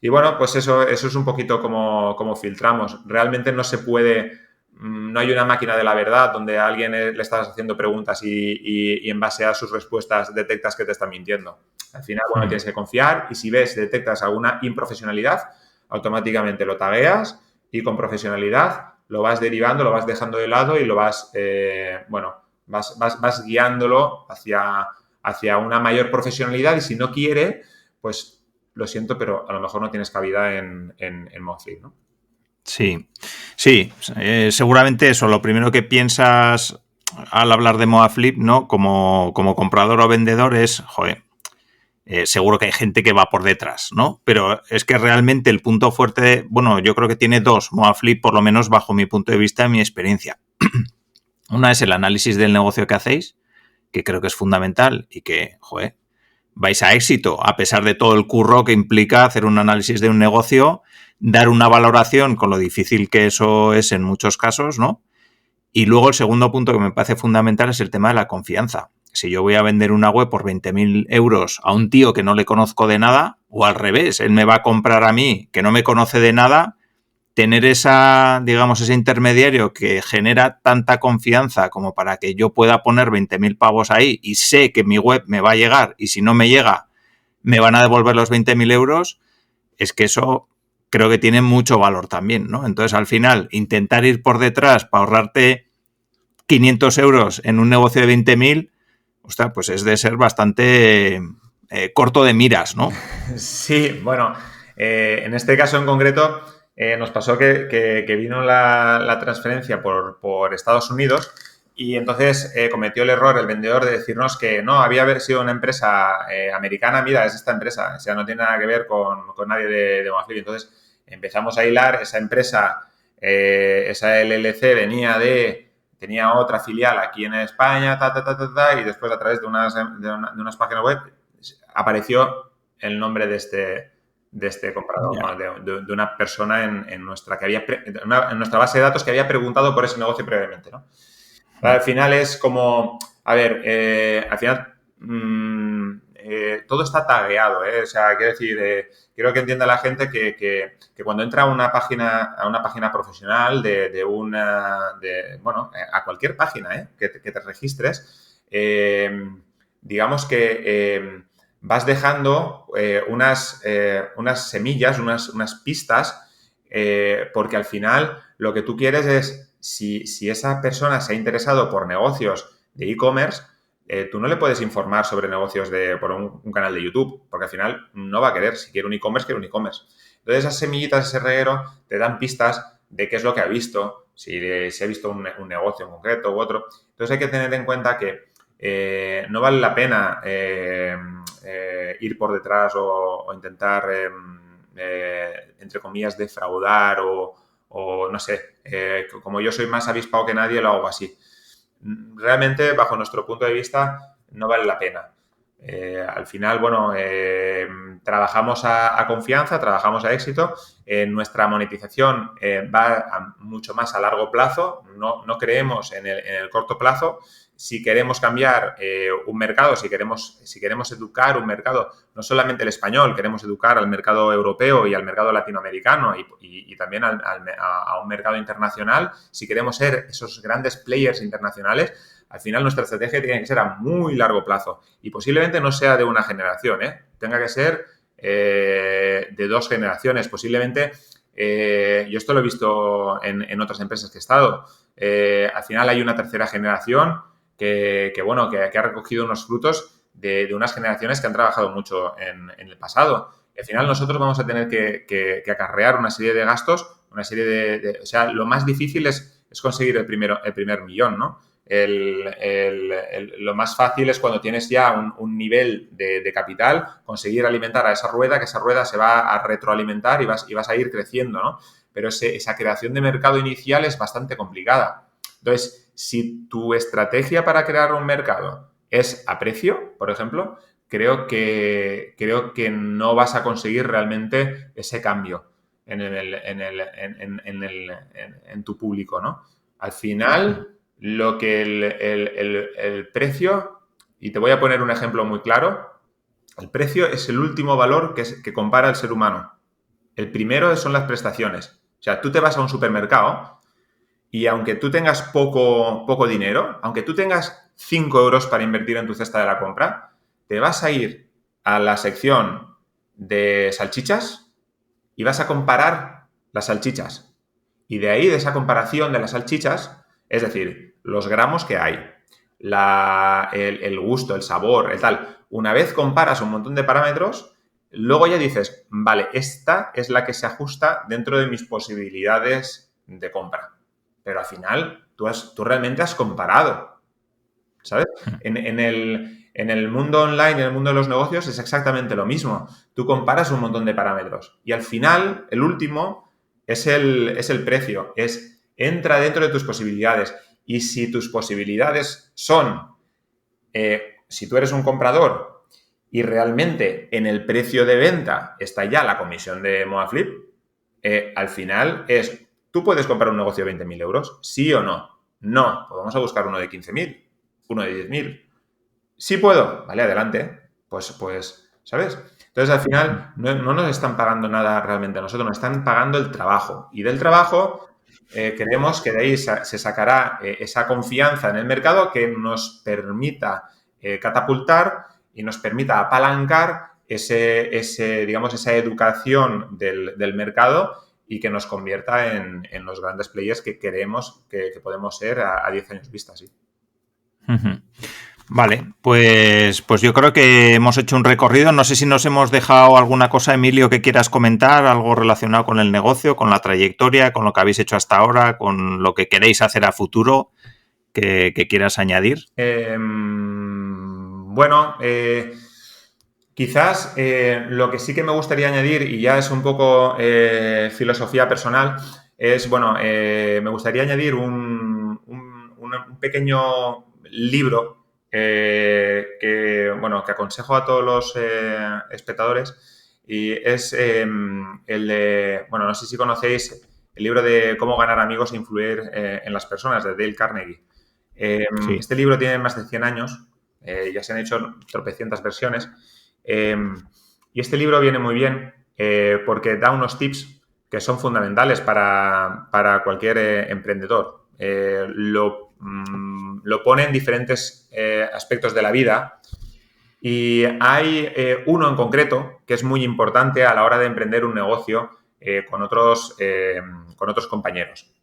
Y bueno, pues eso es un poquito como filtramos. Realmente no se puede, no hay una máquina de la verdad donde a alguien le estás haciendo preguntas y en base a sus respuestas detectas que te está mintiendo. Al final, bueno, tienes que confiar y si detectas alguna improfesionalidad, automáticamente lo tagueas y con profesionalidad lo vas derivando, lo vas dejando de lado y lo vas guiándolo hacia una mayor profesionalidad y si no quiere, pues lo siento, pero a lo mejor no tienes cabida en Moaflip, ¿no? Sí, seguramente eso, lo primero que piensas al hablar de Moaflip, ¿no? Como comprador o vendedor es, joder, seguro que hay gente que va por detrás, ¿no? Pero es que realmente el punto fuerte, bueno, yo creo que tiene dos, Moaflip, por lo menos bajo mi punto de vista y mi experiencia. Una es el análisis del negocio que hacéis, que creo que es fundamental y que, joder, vais a éxito, a pesar de todo el curro que implica hacer un análisis de un negocio, dar una valoración con lo difícil que eso es en muchos casos, ¿no? Y luego el segundo punto que me parece fundamental es el tema de la confianza. Si yo voy a vender una web por 20.000 euros a un tío que no le conozco de nada, o al revés, él me va a comprar a mí que no me conoce de nada, tener ese intermediario que genera tanta confianza como para que yo pueda poner 20.000 pavos ahí y sé que mi web me va a llegar y si no me llega me van a devolver los 20.000 euros, es que eso creo que tiene mucho valor también, ¿no? Entonces, al final, intentar ir por detrás para ahorrarte 500 euros en un negocio de 20.000, ostras, pues es de ser bastante corto de miras, ¿no? Sí, bueno, en este caso en concreto, nos pasó que vino la transferencia por Estados Unidos y entonces cometió el error el vendedor de decirnos que no, había sido una empresa americana, mira, es esta empresa, o sea, no tiene nada que ver con nadie de Moaflip. Entonces empezamos a hilar, esa empresa, esa LLC tenía otra filial aquí en España, y después a través de unas páginas web apareció el nombre de este comprador, Ya. bueno, de una persona en nuestra en nuestra base de datos que había preguntado por ese negocio previamente, ¿no? Al final es como, a ver, al final todo está tagueado, ¿eh? O sea, quiero decir, quiero que entienda la gente que cuando entra a una página profesional bueno, a cualquier página, que te registres, digamos que vas dejando unas semillas, unas pistas, porque al final lo que tú quieres es, si esa persona se ha interesado por negocios de e-commerce, tú no le puedes informar sobre negocios por un canal de YouTube, porque al final no va a querer. Si quiere un e-commerce, quiere un e-commerce. Entonces, esas semillitas, ese reguero, te dan pistas de qué es lo que ha visto, si ha visto un negocio en concreto u otro. Entonces, hay que tener en cuenta que no vale la pena ir por detrás o intentar, entre comillas, defraudar o no sé, como yo soy más avispado que nadie, lo hago así. Realmente, bajo nuestro punto de vista, no vale la pena. Al final, bueno, trabajamos a confianza, trabajamos a éxito. Nuestra monetización va mucho más a largo plazo. No creemos en el corto plazo. Si queremos cambiar un mercado, si queremos educar un mercado, no solamente el español, queremos educar al mercado europeo y al mercado latinoamericano y también a un mercado internacional, si queremos ser esos grandes players internacionales, al final nuestra estrategia tiene que ser a muy largo plazo y posiblemente no sea de una generación, tenga que ser de 2 generaciones, posiblemente. Yo esto lo he visto en otras empresas que he estado. Al final hay una tercera generación que ha recogido unos frutos de unas generaciones que han trabajado mucho en el pasado. Al final nosotros vamos a tener que acarrear una serie de gastos, una serie o sea, lo más difícil es conseguir el primer millón, ¿no? Lo más fácil es cuando tienes ya un nivel de capital, conseguir alimentar a esa rueda, que esa rueda se va a retroalimentar y vas a ir creciendo, ¿no? Pero esa creación de mercado inicial es bastante complicada. Entonces, si tu estrategia para crear un mercado es a precio, por ejemplo, creo que no vas a conseguir realmente ese cambio en tu público, ¿no? Al final, lo que el precio, y te voy a poner un ejemplo muy claro, el precio es el último valor que compara el ser humano. El primero son las prestaciones. O sea, tú te vas a un supermercado y aunque tú tengas poco dinero, aunque tú tengas 5 euros para invertir en tu cesta de la compra, te vas a ir a la sección de salchichas y vas a comparar las salchichas. Y de ahí, de esa comparación de las salchichas, es decir, los gramos que hay, el gusto, el sabor, el tal. Una vez comparas un montón de parámetros, luego ya dices, vale, esta es la que se ajusta dentro de mis posibilidades de compra. Pero al final, tú realmente has comparado, ¿sabes? En el mundo online, en el mundo de los negocios, es exactamente lo mismo. Tú comparas un montón de parámetros y al final, el último es el precio, entra dentro de tus posibilidades. Y si tus posibilidades son, si tú eres un comprador y realmente en el precio de venta está ya la comisión de Moaflip, al final ¿tú puedes comprar un negocio de 20.000 euros? ¿Sí o no? No, pues vamos a buscar uno de 15.000, uno de 10.000. Sí puedo, vale, adelante. Pues, ¿sabes? Entonces, al final, no nos están pagando nada realmente a nosotros, nos están pagando el trabajo. Y del trabajo, creemos que de ahí se sacará esa confianza en el mercado que nos permita catapultar y nos permita apalancar digamos, esa educación del mercado y que nos convierta en los grandes players que queremos que podemos ser a 10 años vista, sí. Vale, pues yo creo que hemos hecho un recorrido. No sé si nos hemos dejado alguna cosa, Emilio, que quieras comentar, algo relacionado con el negocio, con la trayectoria, con lo que habéis hecho hasta ahora, con lo que queréis hacer a futuro, que quieras añadir. Bueno, quizás lo que sí que me gustaría añadir, y ya es un poco filosofía personal, es, bueno, me gustaría añadir un pequeño libro bueno, que aconsejo a todos los espectadores, y es el de, bueno, no sé si conocéis el libro de Cómo ganar amigos e influir en las personas, de Dale Carnegie. Sí. Este libro tiene más de 100 años, ya se han hecho tropecientas versiones, eh, y este libro viene muy bien porque da unos tips que son fundamentales para cualquier emprendedor. Lo pone en diferentes aspectos de la vida, y hay uno en concreto que es muy importante a la hora de emprender un negocio con otros compañeros.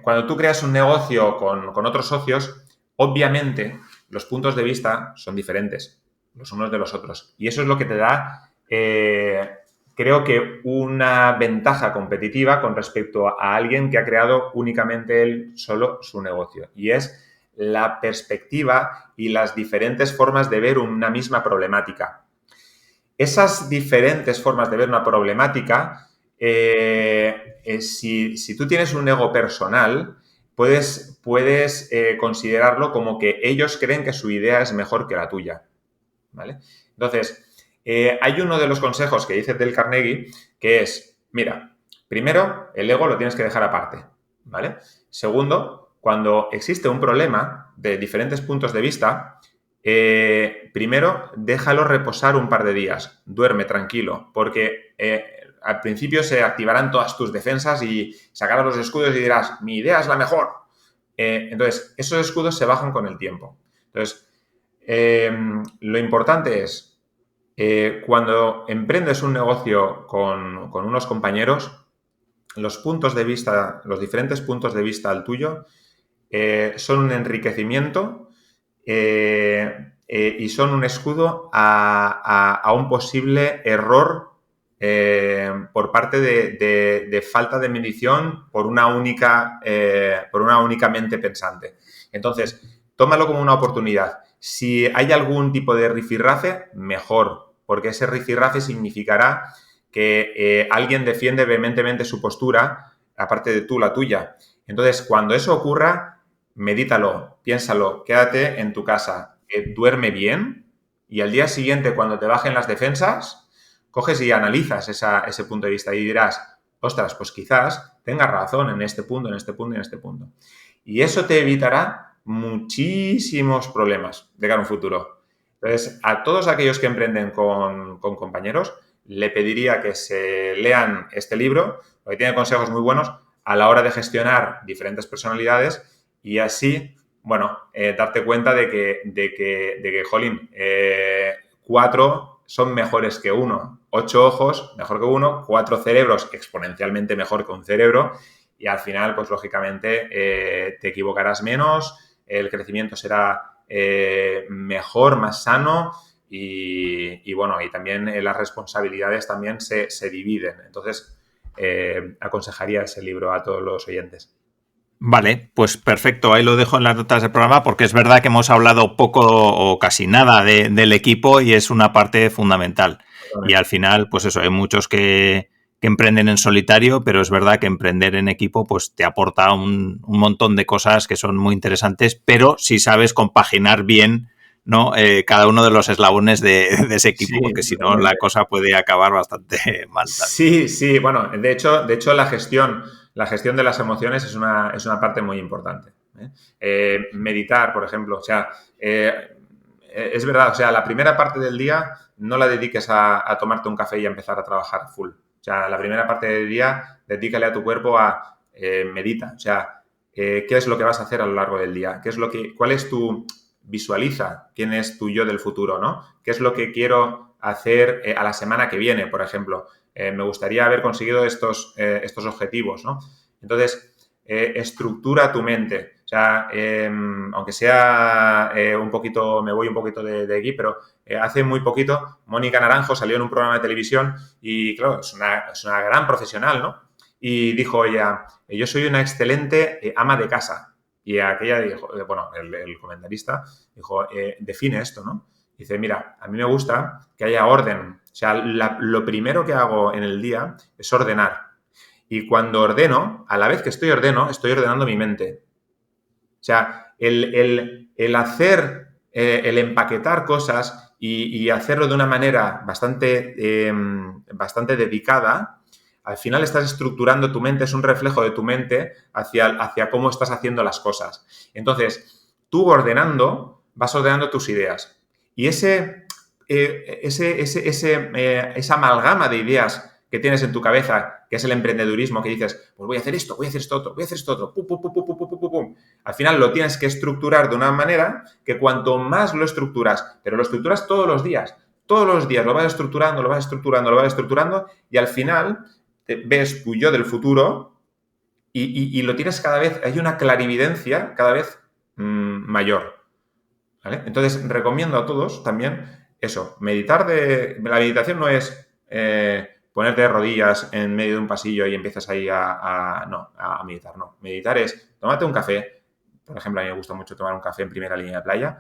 Cuando tú creas un negocio con otros socios, obviamente los puntos de vista son diferentes los unos de los otros. Y eso es lo que te da, creo que, una ventaja competitiva con respecto a alguien que ha creado únicamente él solo su negocio. Y es la perspectiva y las diferentes formas de ver una misma problemática. Esas diferentes formas de ver una problemática, si tú tienes un ego personal, puedes considerarlo como que ellos creen que su idea es mejor que la tuya, ¿vale? Entonces, hay uno de los consejos que dice Dale Carnegie que es, mira, primero, el ego lo tienes que dejar aparte, ¿vale? Segundo, cuando existe un problema de diferentes puntos de vista, primero, déjalo reposar un par de días, duerme tranquilo, porque al principio se activarán todas tus defensas y sacarás los escudos y dirás, mi idea es la mejor. Entonces, esos escudos se bajan con el tiempo. Entonces, lo importante es, cuando emprendes un negocio con unos compañeros, los puntos de vista, los diferentes puntos de vista al tuyo, son un enriquecimiento y son un escudo a un posible error por parte de falta de medición por una única mente pensante. Entonces, tómalo como una oportunidad. Si hay algún tipo de rifirrafe, mejor, porque ese rifirrafe significará que alguien defiende vehementemente su postura, aparte de tú la tuya. Entonces, cuando eso ocurra, medítalo, piénsalo, quédate en tu casa, duerme bien, y al día siguiente, cuando te bajen las defensas, coges y analizas ese punto de vista y dirás, ostras, pues quizás tengas razón en este punto, en este punto y en este punto. Y eso te evitará muchísimos problemas de cara a un futuro. Entonces, a todos aquellos que emprenden con compañeros, le pediría que se lean este libro, porque tiene consejos muy buenos a la hora de gestionar diferentes personalidades, y así, bueno, darte cuenta de que jolín, 4 son mejores que 1, 8 ojos mejor que 1, 4 cerebros exponencialmente mejor que un cerebro, y al final, pues lógicamente, te equivocarás menos, el crecimiento será mejor, más sano, y bueno, y también las responsabilidades también se dividen. Entonces, aconsejaría ese libro a todos los oyentes. Vale, pues perfecto, ahí lo dejo en las notas del programa porque es verdad que hemos hablado poco o casi nada del equipo y es una parte fundamental. Y al final, pues eso, hay muchos que emprenden en solitario, pero es verdad que emprender en equipo pues te aporta un montón de cosas que son muy interesantes, pero si sabes compaginar bien, ¿no? Cada uno de los eslabones de ese equipo, Sí, porque si no la totalmente. cosa puede acabar bastante mal también. Sí, sí, bueno, de hecho la gestión de las emociones es una parte muy importante. Meditar, por ejemplo, o sea, es verdad, o sea, la primera parte del día no la dediques a tomarte un café y a empezar a trabajar full. O sea, la primera parte del día dedícale a tu cuerpo a medita, o sea, ¿qué es lo que vas a hacer a lo largo del día? ¿Cuál es tu visualiza quién es tu yo del futuro, ¿no? ¿Qué es lo que quiero hacer a la semana que viene, por ejemplo? Me gustaría haber conseguido estos objetivos, ¿no? Entonces, estructura tu mente. O sea, aunque sea un poquito, me voy un poquito de aquí, pero hace muy poquito Mónica Naranjo salió en un programa de televisión y, claro, es una gran profesional, ¿no? Y dijo ella, yo soy una excelente ama de casa. Y aquella dijo, bueno, el comentarista dijo, define esto, ¿no? Dice, mira, a mí me gusta que haya orden. O sea, lo primero que hago en el día es ordenar. Y cuando ordeno, a la vez que estoy ordenando mi mente. O sea, el hacer, el empaquetar cosas y hacerlo de una manera bastante dedicada, al final estás estructurando tu mente, es un reflejo de tu mente hacia cómo estás haciendo las cosas. Entonces, tú vas ordenando tus ideas. Y esa amalgama de ideas que tienes en tu cabeza, que es el emprendedurismo, que dices, pues voy a hacer esto, voy a hacer esto otro, voy a hacer esto otro, pum, pum, pum, pum, pum, pum, pum. Al final lo tienes que estructurar de una manera que cuanto más lo estructuras, pero lo estructuras todos los días lo vas estructurando, lo vas estructurando y al final ves tu yo del futuro y lo tienes cada vez, hay una clarividencia cada vez mayor. ¿Vale? Entonces, recomiendo a todos también eso, meditar la meditación no es ponerte de rodillas en medio de un pasillo y empiezas ahí a meditar, no. Meditar es, tómate un café, por ejemplo, a mí me gusta mucho tomar un café en primera línea de playa,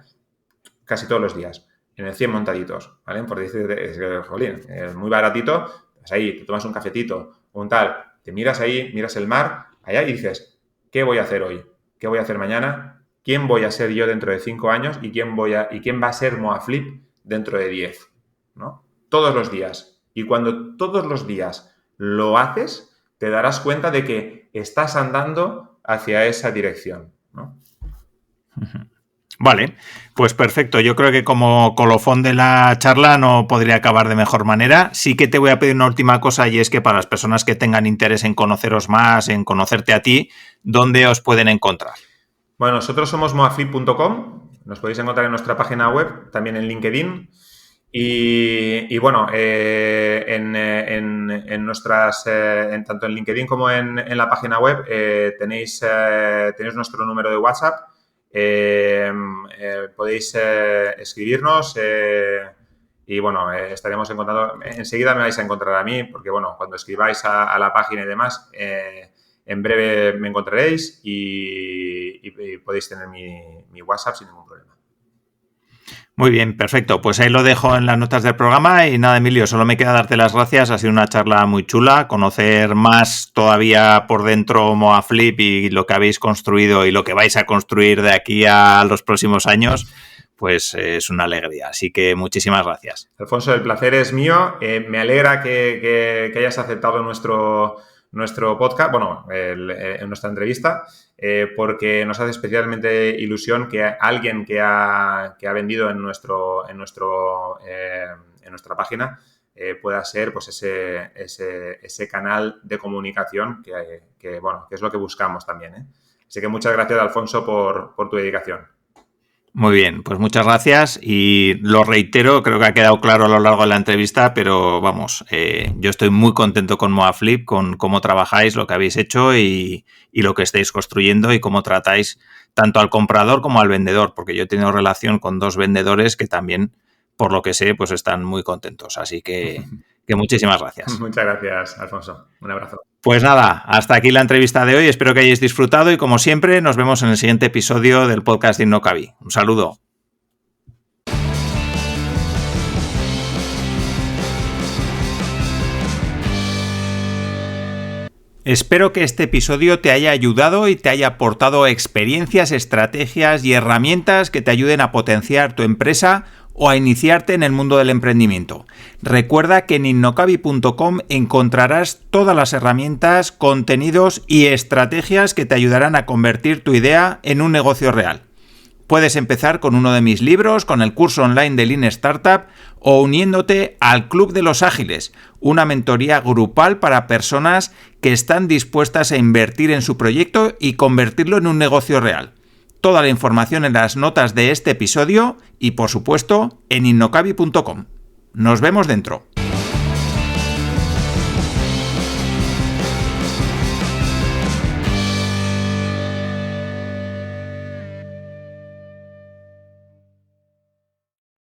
casi todos los días, en el 100 montaditos, ¿vale? Por decir, jolín, es muy baratito, pues ahí te tomas un cafetito, un tal, te miras ahí, miras el mar, allá y dices, ¿qué voy a hacer hoy? ¿Qué voy a hacer mañana? ¿Quién voy a ser yo dentro de 5 años? ¿Y quién va a ser Moaflip dentro de 10? ¿No? Todos los días. Y cuando todos los días lo haces, te darás cuenta de que estás andando hacia esa dirección, ¿no? Vale, pues perfecto. Yo creo que como colofón de la charla no podría acabar de mejor manera. Sí que te voy a pedir una última cosa y es que para las personas que tengan interés en conoceros más, en conocerte a ti, ¿dónde os pueden encontrar? Bueno, nosotros somos moaflip.com, nos podéis encontrar en nuestra página web, también en LinkedIn y bueno, en nuestras, tanto en LinkedIn como en la página web tenéis nuestro número de WhatsApp, podéis escribirnos y bueno, estaremos en contacto. Enseguida me vais a encontrar a mí porque bueno, cuando escribáis a la página y demás, en breve me encontraréis y podéis tener mi WhatsApp sin ningún problema. Muy bien, perfecto. Pues ahí lo dejo en las notas del programa y nada, Emilio, solo me queda darte las gracias. Ha sido una charla muy chula, conocer más todavía por dentro Moaflip y lo que habéis construido y lo que vais a construir de aquí a los próximos años, pues es una alegría. Así que muchísimas gracias. Alfonso, el placer es mío. Me alegra que hayas aceptado nuestro podcast, bueno, en nuestra entrevista, porque nos hace especialmente ilusión que alguien que ha vendido en nuestra página pueda ser pues ese canal de comunicación que es lo que buscamos también, ¿eh? Así que muchas gracias, Alfonso, por tu dedicación. Muy bien, pues muchas gracias y lo reitero, creo que ha quedado claro a lo largo de la entrevista, pero vamos, yo estoy muy contento con Moaflip, con cómo trabajáis, lo que habéis hecho y lo que estáis construyendo y cómo tratáis tanto al comprador como al vendedor, porque yo he tenido relación con 2 vendedores que también, por lo que sé, pues están muy contentos, así que muchísimas gracias. Muchas gracias, Alfonso. Un abrazo. Pues nada, hasta aquí la entrevista de hoy. Espero que hayáis disfrutado y como siempre nos vemos en el siguiente episodio del podcast de InnoCavi. Un saludo. Espero que este episodio te haya ayudado y te haya aportado experiencias, estrategias y herramientas que te ayuden a potenciar tu empresa o a iniciarte en el mundo del emprendimiento. Recuerda que en innocavi.com encontrarás todas las herramientas, contenidos y estrategias que te ayudarán a convertir tu idea en un negocio real. Puedes empezar con uno de mis libros, con el curso online de Lean Startup o uniéndote al Club de los Ágiles, una mentoría grupal para personas que están dispuestas a invertir en su proyecto y convertirlo en un negocio real. Toda la información en las notas de este episodio y, por supuesto, en innocavi.com. Nos vemos dentro.